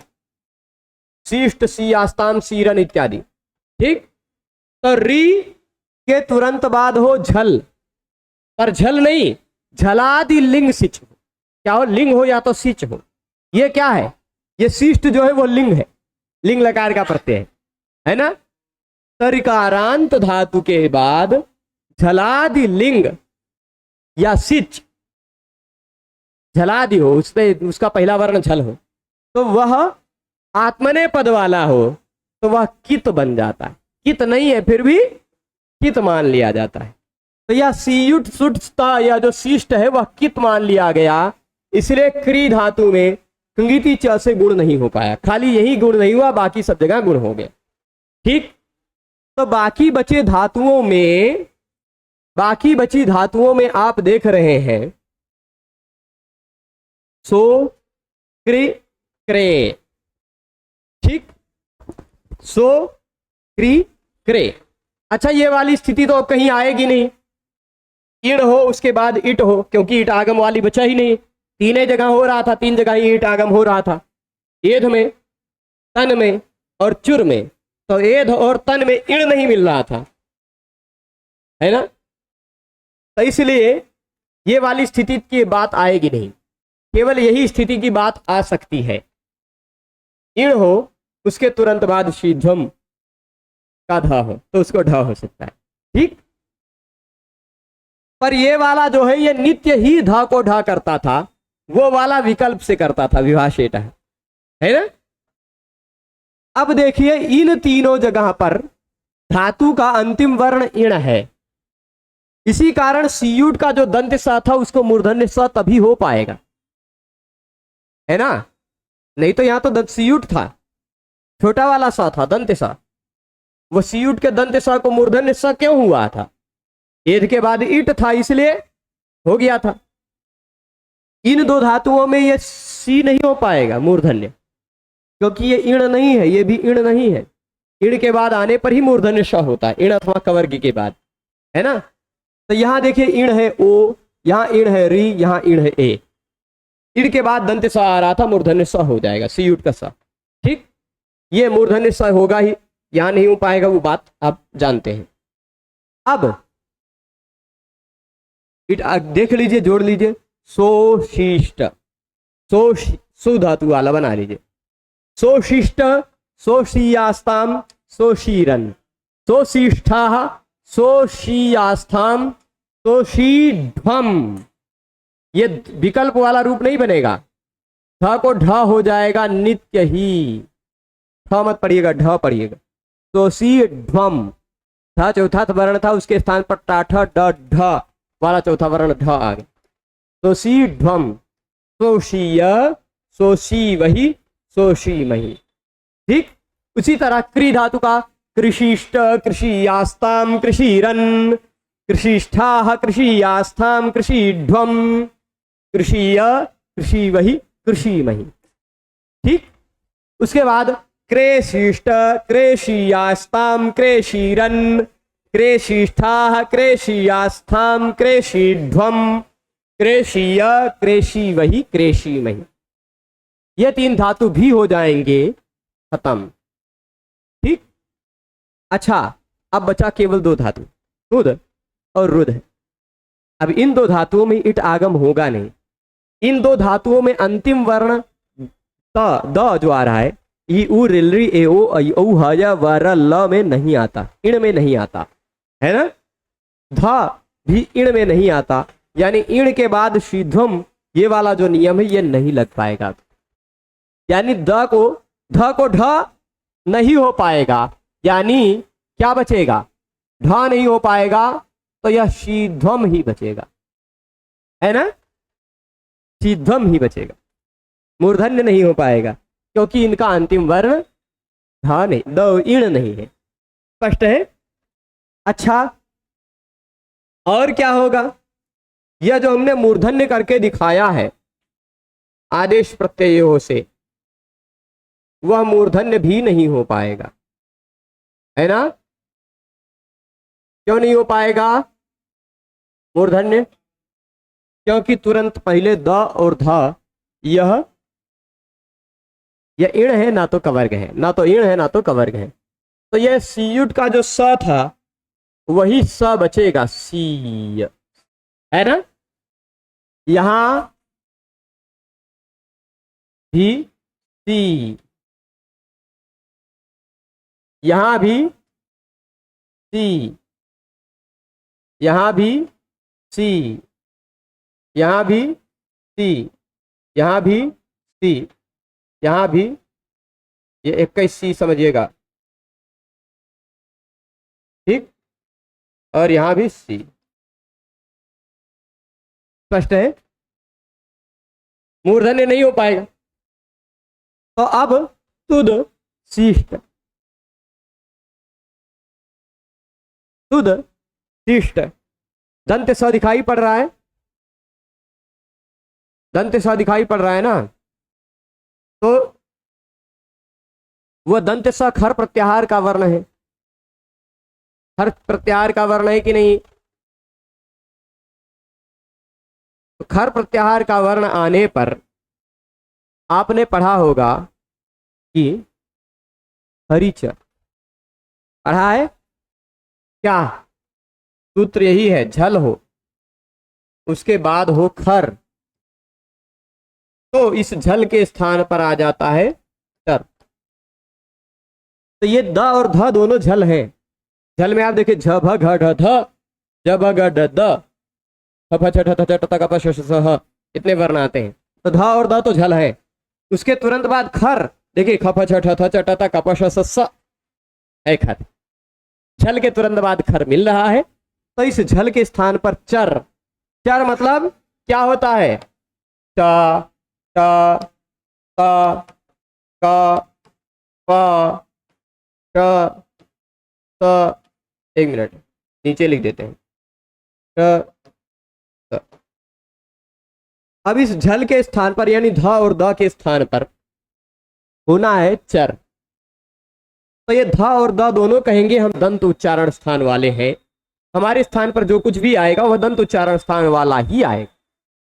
शिष्ट सी आस्ताम सीरन इत्यादि, ठीक। तो री के तुरंत बाद हो झल, पर झल नहीं, झलादि लिंग सिच हो, क्या हो, लिंग हो या तो सिच हो। ये क्या है, ये शिष्ट जो है वो लिंग है, लिंग लकार का प्रत्यय है ना। तरिकारांत धातु के बाद झलादि लिंग या सिच, झलादि हो, उसपे उसका पहला वर्ण झल हो, तो वह आत्मने पद वाला हो तो वह कित बन जाता है। कित नहीं है फिर भी कित मान लिया जाता है। तो यह सीयुट सुटता, यह जो शिष्ट है वह कित मान लिया गया, इसलिए क्री धातु में कंगीति च से गुण नहीं हो पाया, खाली यही गुण नहीं हुआ, बाकी सब जगह गुण हो गया, ठीक। तो बाकी बचे धातुओं में, बाकी बची धातुओं में आप देख रहे हैं सो क्री क्रे, ठीक, सो क्री क्रे। अच्छा, ये वाली स्थिति तो कहीं आएगी नहीं, इण हो उसके बाद इट हो, क्योंकि इट आगम वाली बचा ही नहीं, तीन जगह हो रहा था, तीन जगह ही ईट आगम हो रहा था, एध में, तन में और चुर में। तो एध और तन में इण नहीं मिल रहा था, है ना। तो इसलिए ये वाली स्थिति की बात आएगी नहीं, केवल यही स्थिति की बात आ सकती है, इण हो उसके तुरंत बाद शीध्वम का ध हो तो उसको ढ हो सकता है, ठीक। पर ये वाला जो है ये नित्य ही ध को ढ करता था, वो वाला विकल्प से करता था, विभाषेट है ना। अब देखिए इन तीनों जगह पर धातु का अंतिम वर्ण इण है, इसी कारण सीयुट का जो दंत स था उसको मूर्धन्य स तभी हो पाएगा, है ना। नहीं तो यहां तो सीयुट था, छोटा वाला स था, दंत स, वो सीयुट के दंत स को मूर्धन्य स क्यों हुआ था, एध के बाद ईट था इसलिए हो गया था। इन दो धातुओं में ये सी नहीं हो पाएगा मूर्धन्य, क्योंकि ये इण नहीं है, ये भी इण नहीं है, इण के बाद आने पर ही मूर्धन्य श होता है, इण अथवा कवर्ग के बाद, है ना। तो यहां देखिए इण है ओ, यहां इण है री, यहां इण है ए, इण के बाद दंत स आ रहा था, मूर्धन्य स हो जाएगा, सीयुट का स, ठीक। ये मूर्धन्य स होगा ही, यहां नहीं हो पाएगा, वो बात आप जानते हैं। अब देख लीजिए, जोड़ लीजिए, सोशिष्ट, सो धातु वाला बना लीजिए, सोशिष्ट, सोशियास्ताम, सोशीरन, सोशिष्ठाः, सोशियास्थाम, सोशीध्वम। ये विकल्प वाला रूप नहीं बनेगा, ध को ढ हो जाएगा नित्य ही, ठ मत पढ़िएगा, ढ पढ़िएगा, सोशीध्वम। ध चौथा वर्ण था, उसके स्थान पर टाठ ड ढ वाला चौथा वर्ण ढ आ गया, सोशीध्वम, सोशीय, सोशी वही, सोशी मही, ठीक। उसी तरह क्री धातु का कृषिष्ट, कृषियास्ताम, कृषिरन, कृषिष्ठाः, कृषियास्थाम, कृषिध्वम, कृषीय, कृषि वही, कृषि मही। ठीक, उसके बाद क्रेशिष्ट, क्रेशियास्ताम, क्रेशीरन, क्रेशिष्ठा, क्रेशियास्थाम, क्रेशीध्वम, क्रेशीय, क्रेशी वही, क्रेशी मही। ये 3 धातु भी हो जाएंगे खत्म। ठीक, अच्छा, अब बचा केवल 2 धातु, रुद और रुध। अब इन 2 धातुओं में इट आगम होगा नहीं। इन 2 धातुओं में अंतिम वर्ण द जो आ रहा है, ई उ रिलरी ए ओ ऐ औ ह य व र ल में नहीं आता, इण में नहीं आता, है ना। ध भी इण में नहीं आता, यानी इण के बाद शीध्वम, ये वाला जो नियम है ये नहीं लग पाएगा। यानी ध को ढ नहीं हो पाएगा, यानी क्या बचेगा, ढ नहीं हो पाएगा, तो यह शीध्वम ही बचेगा, है ना, शीध्वम ही बचेगा, मूर्धन्य नहीं हो पाएगा, क्योंकि इनका अंतिम वर्ण ध नहीं, द इण नहीं है। स्पष्ट है। अच्छा, और क्या होगा, यह जो हमने मूर्धन्य करके दिखाया है आदेश प्रत्ययों से, वह मूर्धन्य भी नहीं हो पाएगा, है ना। क्यों नहीं हो पाएगा मूर्धन्य, क्योंकि तुरंत पहले द और ध यह इण है ना तो कवर्ग है, ना तो इण है ना तो कवर्ग है, तो यह सीयुट का जो स था वही स बचेगा, सी, है ना। यहां भी सी, यहां भी सी, यहां भी सी, यहां भी सी, यहां भी सी, यहां भी, ये 21 सी समझिएगा, ठीक, और यहां भी सी। स्पष्ट है, मूर्धन्य नहीं हो पाएगा। तो अब तुद शिष्ट, तुद शिष्ट, दंत स दिखाई पड़ रहा है, दंत स दिखाई पड़ रहा है ना, तो वह दंत स खर प्रत्याहार का वर्ण है, खर प्रत्याहार का वर्ण है कि नहीं। तो खर प्रत्याहार का वर्ण आने पर आपने पढ़ा होगा कि हरिच, पढ़ा है क्या, सूत्र यही है, झल हो उसके बाद हो खर, तो इस झल के स्थान पर आ जाता है चर। तो ये द और ध दोनों झल हैं। झल में आप देखिए झ भ घ ढ ध, ज भ ग ड द, फ फ छ ठ थ च ट त क प श ष ह, इतने वर्ण आते हैं। तो ध और द तो झल है, उसके तुरंत बाद खर, देखिए ख फ छ ठ थ च ट त क प श स है खर, झल के तुरंत बाद खर मिल रहा है, तो इस झल के स्थान पर चर, चर मतलब क्या होता है, ट ट त क प ट त, 1 मिनट नीचे लिख देते हैं, ट त। अब इस झल के स्थान पर यानी ध और द के स्थान पर होना है चर, तो ये ध और द दोनों कहेंगे हम दंत उच्चारण स्थान वाले हैं, हमारे स्थान पर जो कुछ भी आएगा वह दंत उच्चारण स्थान वाला ही आएगा।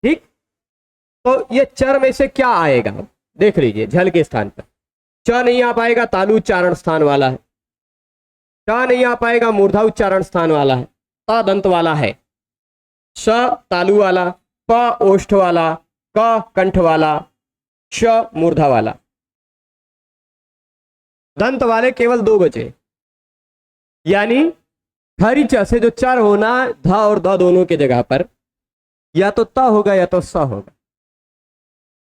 ठीक, तो ये चर में से क्या आएगा देख लीजिए, झल के स्थान पर च नहीं आ पाएगा, तालु उच्चारण स्थान वाला है, ट नहीं आ पाएगा, मूर्धा उच्चारण स्थान वाला है, त दंत वाला है, श तालु वाला, प ओष्ठ वाला, क कंठ वाला, श मूर्धा वाला। दंत वाले केवल 2 बचे, यानी हरी च से जो चर होना ध और द दोनों के जगह पर या तो त होगा या तो स होगा,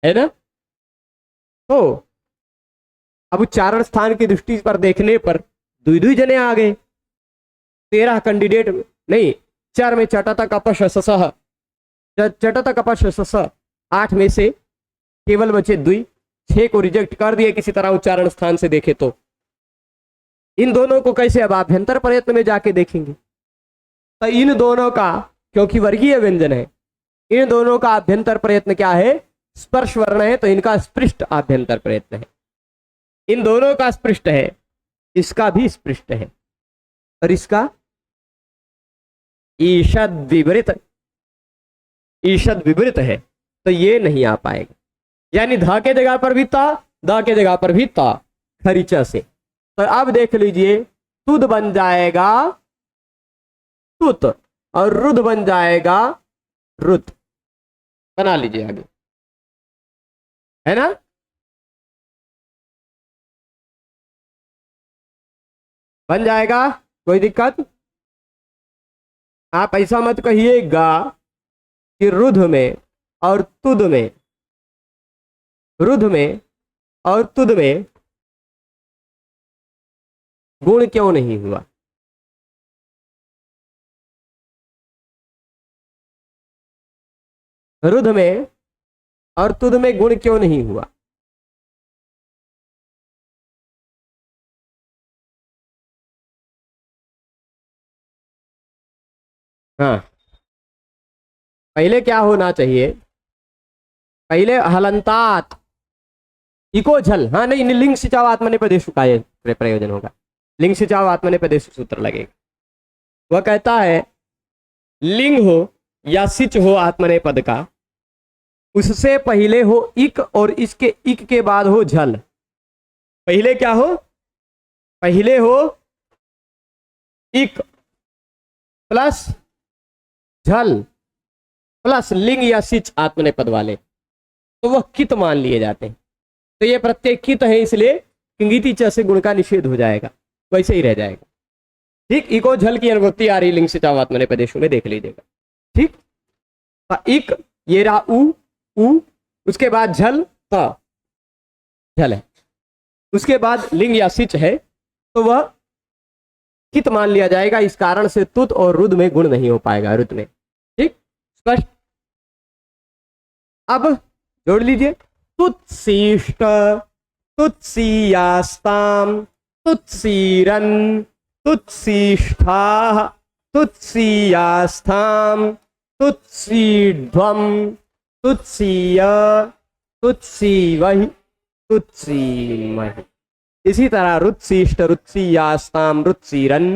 है ना। तो अब उच्चारण स्थान की दृष्टि पर देखने पर 2 जने आ गए, 13 कैंडिडेट नहीं, चर में चटत कपश सह, चटत कपश सस, 8 में से केवल बचे 2, 6 को रिजेक्ट कर दिए किसी तरह उच्चारण स्थान से देखे तो। इन दोनों को कैसे अब आभ्यंतर प्रयत्न में जाके देखेंगे, तो इन दोनों का क्योंकि वर्गीय व्यंजन है, इन दोनों का आभ्यंतर प्रयत्न क्या है? स्पर्श वर्ण है, तो इनका स्पृष्ट आभ्यंतर प्रयत्न है। इन दोनों का स्पृष्ट है, इसका भी स्पृष्ट है, और इसका ईषद विपरीत, ईषद विपरीत है, तो ये नहीं आ पाएगा। यानी धा के जगह पर भी ता, दा के जगह पर भी ता, खरीचा से। तो अब देख लीजिए, तुद बन जाएगा तुत और रुद बन जाएगा रुत। बना लीजिए आगे, है ना? बन जाएगा, कोई दिक्कत? आप ऐसा मत कहिएगा कि रुध में और तुद में, रुध में और तुद में गुण क्यों नहीं हुआ? रुध में और तुद में गुण क्यों नहीं हुआ? हाँ, पहले क्या होना चाहिए? पहले हलंतात इको झल। हाँ नहीं, लिंग सिंचाव आत्मनेपदेश का ये प्रयोजन होगा। लिंग सिंचाव आत्मनेपदेश सूत्र लगेगा। वह कहता है लिंग हो या सिच हो आत्मनेपद का, उससे पहले हो इक और इसके इक के बाद हो झल। पहले क्या हो? पहले हो इक प्लस झल प्लस लिंग या सिच आत्मनेपद वाले, तो वह कित मान लिए जाते हैं। तो ये प्रत्येक कित है, इसलिए किंगीति च से गुण का निषेध हो जाएगा, वैसे ही रह जाएगा। ठीक, इको झल की अनुवृत्ति आ रही लिंग सिंचाव आत्मनेपदेशों में, देख लीजिएगा। ठीक, इक ये रहा उ, उसके बाद झल त, झल है, उसके बाद लिंग या सिच है, तो वह कित मान लिया जाएगा। इस कारण से तुत और रुद में गुण नहीं हो पाएगा, रुद में। ठीक, स्पष्ट? अब जोड़ लीजिए, तुत्सिष्ट, तुत्सीयास्ताम, तुत्सीरन, तुत्सिष्ठाः, तुत्सीयास्थाम, तुत्सीध्वम, तुत्सीय, तुत्सीवहि, तुत्सीमहि। इसी तरह रुत्सिष्ट, रुत्सीयास्ताम, रुत्सीरन,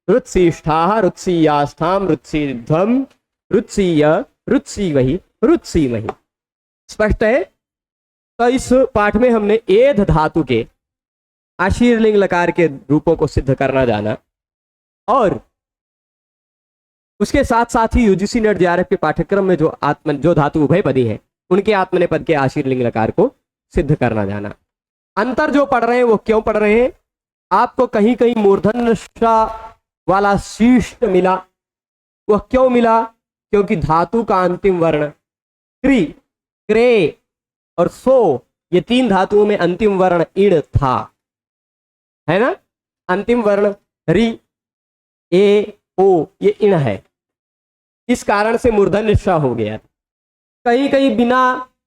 रुत्सिष्ठाः, रुत्सीयास्थाम, रुत्सीध्वम, रुत्सीय, रुत्सीवहि, रुत्सीमहि। स्पष्ट है? तो इस पाठ में हमने एध धातु के आशीर्लिंग लकार के रूपों को सिद्ध करना जाना, और उसके साथ साथ ही यूजीसी नेट जेआरएफ के पाठ्यक्रम में जो धातु उभयपदी हैं, उनके आत्मनेपद के आशीर्लिंग लकार को सिद्ध करना जाना। अंतर जो पढ़ रहे हैं वो क्यों पढ़ रहे हैं? आपको कहीं कहीं मूर्धन्य वाला शिष्ट मिला, वह क्यों मिला? क्योंकि धातु का अंतिम वर्ण क्री, क्रे और सो, ये तीन धातुओं में अंतिम वर्ण इण था, है ना? अंतिम वर्ण री, ए, ओ, ये इण है। इस कारण से मूर्धन्य श हो गया। कहीं कहीं बिना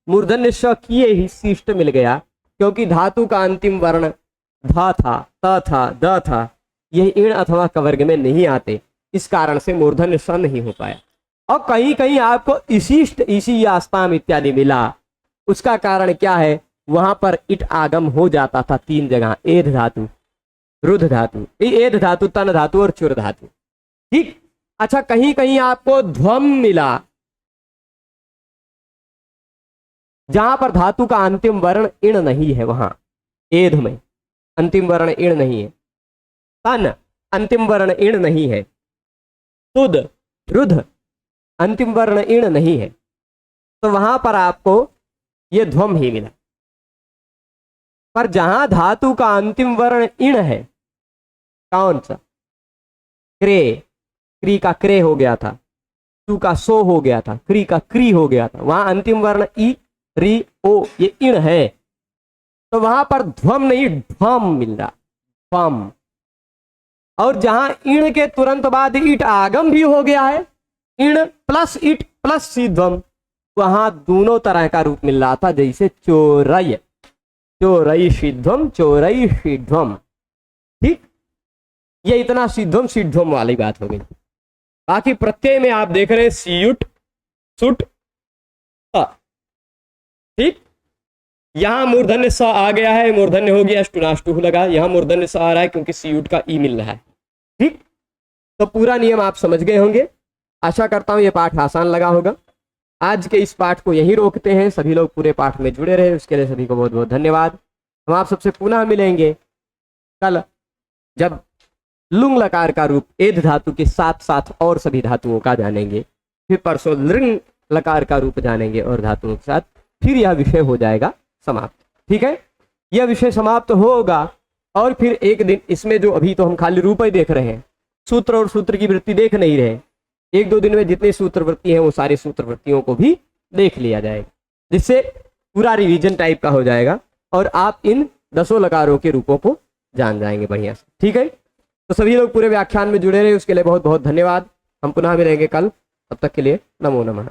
मूर्धन्य श किए ही शिष्ट मिल गया, क्योंकि धातु का अंतिम वर्ण ध था, त था, द था, यह इण अथवा कवर्ग में नहीं आते, इस कारण से मूर्धन्य श नहीं हो पाया। और कहीं कहीं आपको इशिष्ट, इसी, आस्ताम इत्यादि मिला, उसका कारण क्या है? वहां पर इट आगम हो जाता था तीन जगह, एध धातु, रुध धातु, एध धातु, तन धातु और चुर धातु। ठीक, अच्छा, कहीं कहीं आपको ध्वम मिला, जहां पर धातु का अंतिम वर्ण इण नहीं है, वहां एध में अंतिम वर्ण इण नहीं है, तन अंतिम वर्ण इण नहीं है, तुद, रुध अंतिम वर्ण इण नहीं है, तो वहां पर आपको यह ध्वम ही मिला। पर जहां धातु का अंतिम वर्ण इण है, कौन सा? क्रे, क्री का क्रे हो गया था, सु का सो हो गया था, क्री का क्री हो गया था, वहां अंतिम वर्ण ई, री, ओ, ये इण है, तो वहां पर ध्वम नहीं ध्वम मिल रहा, ध्वम। और जहां इण के तुरंत बाद इट आगम भी हो गया है, इण प्लस इट प्लस सी ध्वम, वहां दोनों तरह का रूप मिल रहा था, जैसे चोरय, चोरई सिद्धम, चोरई सिद्धम। ठीक, ये इतना सिद्धम सिद्धम वाली बात हो गई। बाकी प्रत्यय में आप देख रहे हैं सियुट, सुट, ठीक, यहां मूर्धन्य स आ गया है, मूर्धन्य हो गया, स्टुनाष्टुह लगा, यहां मूर्धन्य स आ रहा है क्योंकि सीयूट का ई मिल रहा है। ठीक, तो पूरा नियम आप समझ गए होंगे। आशा करता हूं ये पाठ आसान लगा होगा। आज के इस पाठ को यहीं रोकते हैं। सभी लोग पूरे पाठ में जुड़े रहे, उसके लिए सभी को बहुत बहुत धन्यवाद। हम आप सबसे पुनः मिलेंगे कल, जब लुंग लकार का रूप एध धातु के साथ साथ और सभी धातुओं का जानेंगे। फिर परसों लृंग लकार का रूप जानेंगे और धातुओं के साथ, फिर यह विषय हो जाएगा समाप्त। ठीक है, यह विषय समाप्त होगा और फिर एक दिन इसमें जो अभी तो हम खाली रूप ही देख रहे हैं, सूत्र और सूत्र की वृत्ति देख नहीं रहे, एक दो दिन में जितनी सूत्र वृत्ति है वो सारी सूत्र वृत्तियों को भी देख लिया जाएगा, जिससे पूरा रिवीजन टाइप का हो जाएगा और आप इन 10 लकारों के रूपों को जान जाएंगे बढ़िया से। ठीक है, तो सभी लोग पूरे व्याख्यान में जुड़े रहे, उसके लिए बहुत बहुत धन्यवाद। हम पुनः मिलेंगे कल, तब तक के लिए नमो नमः।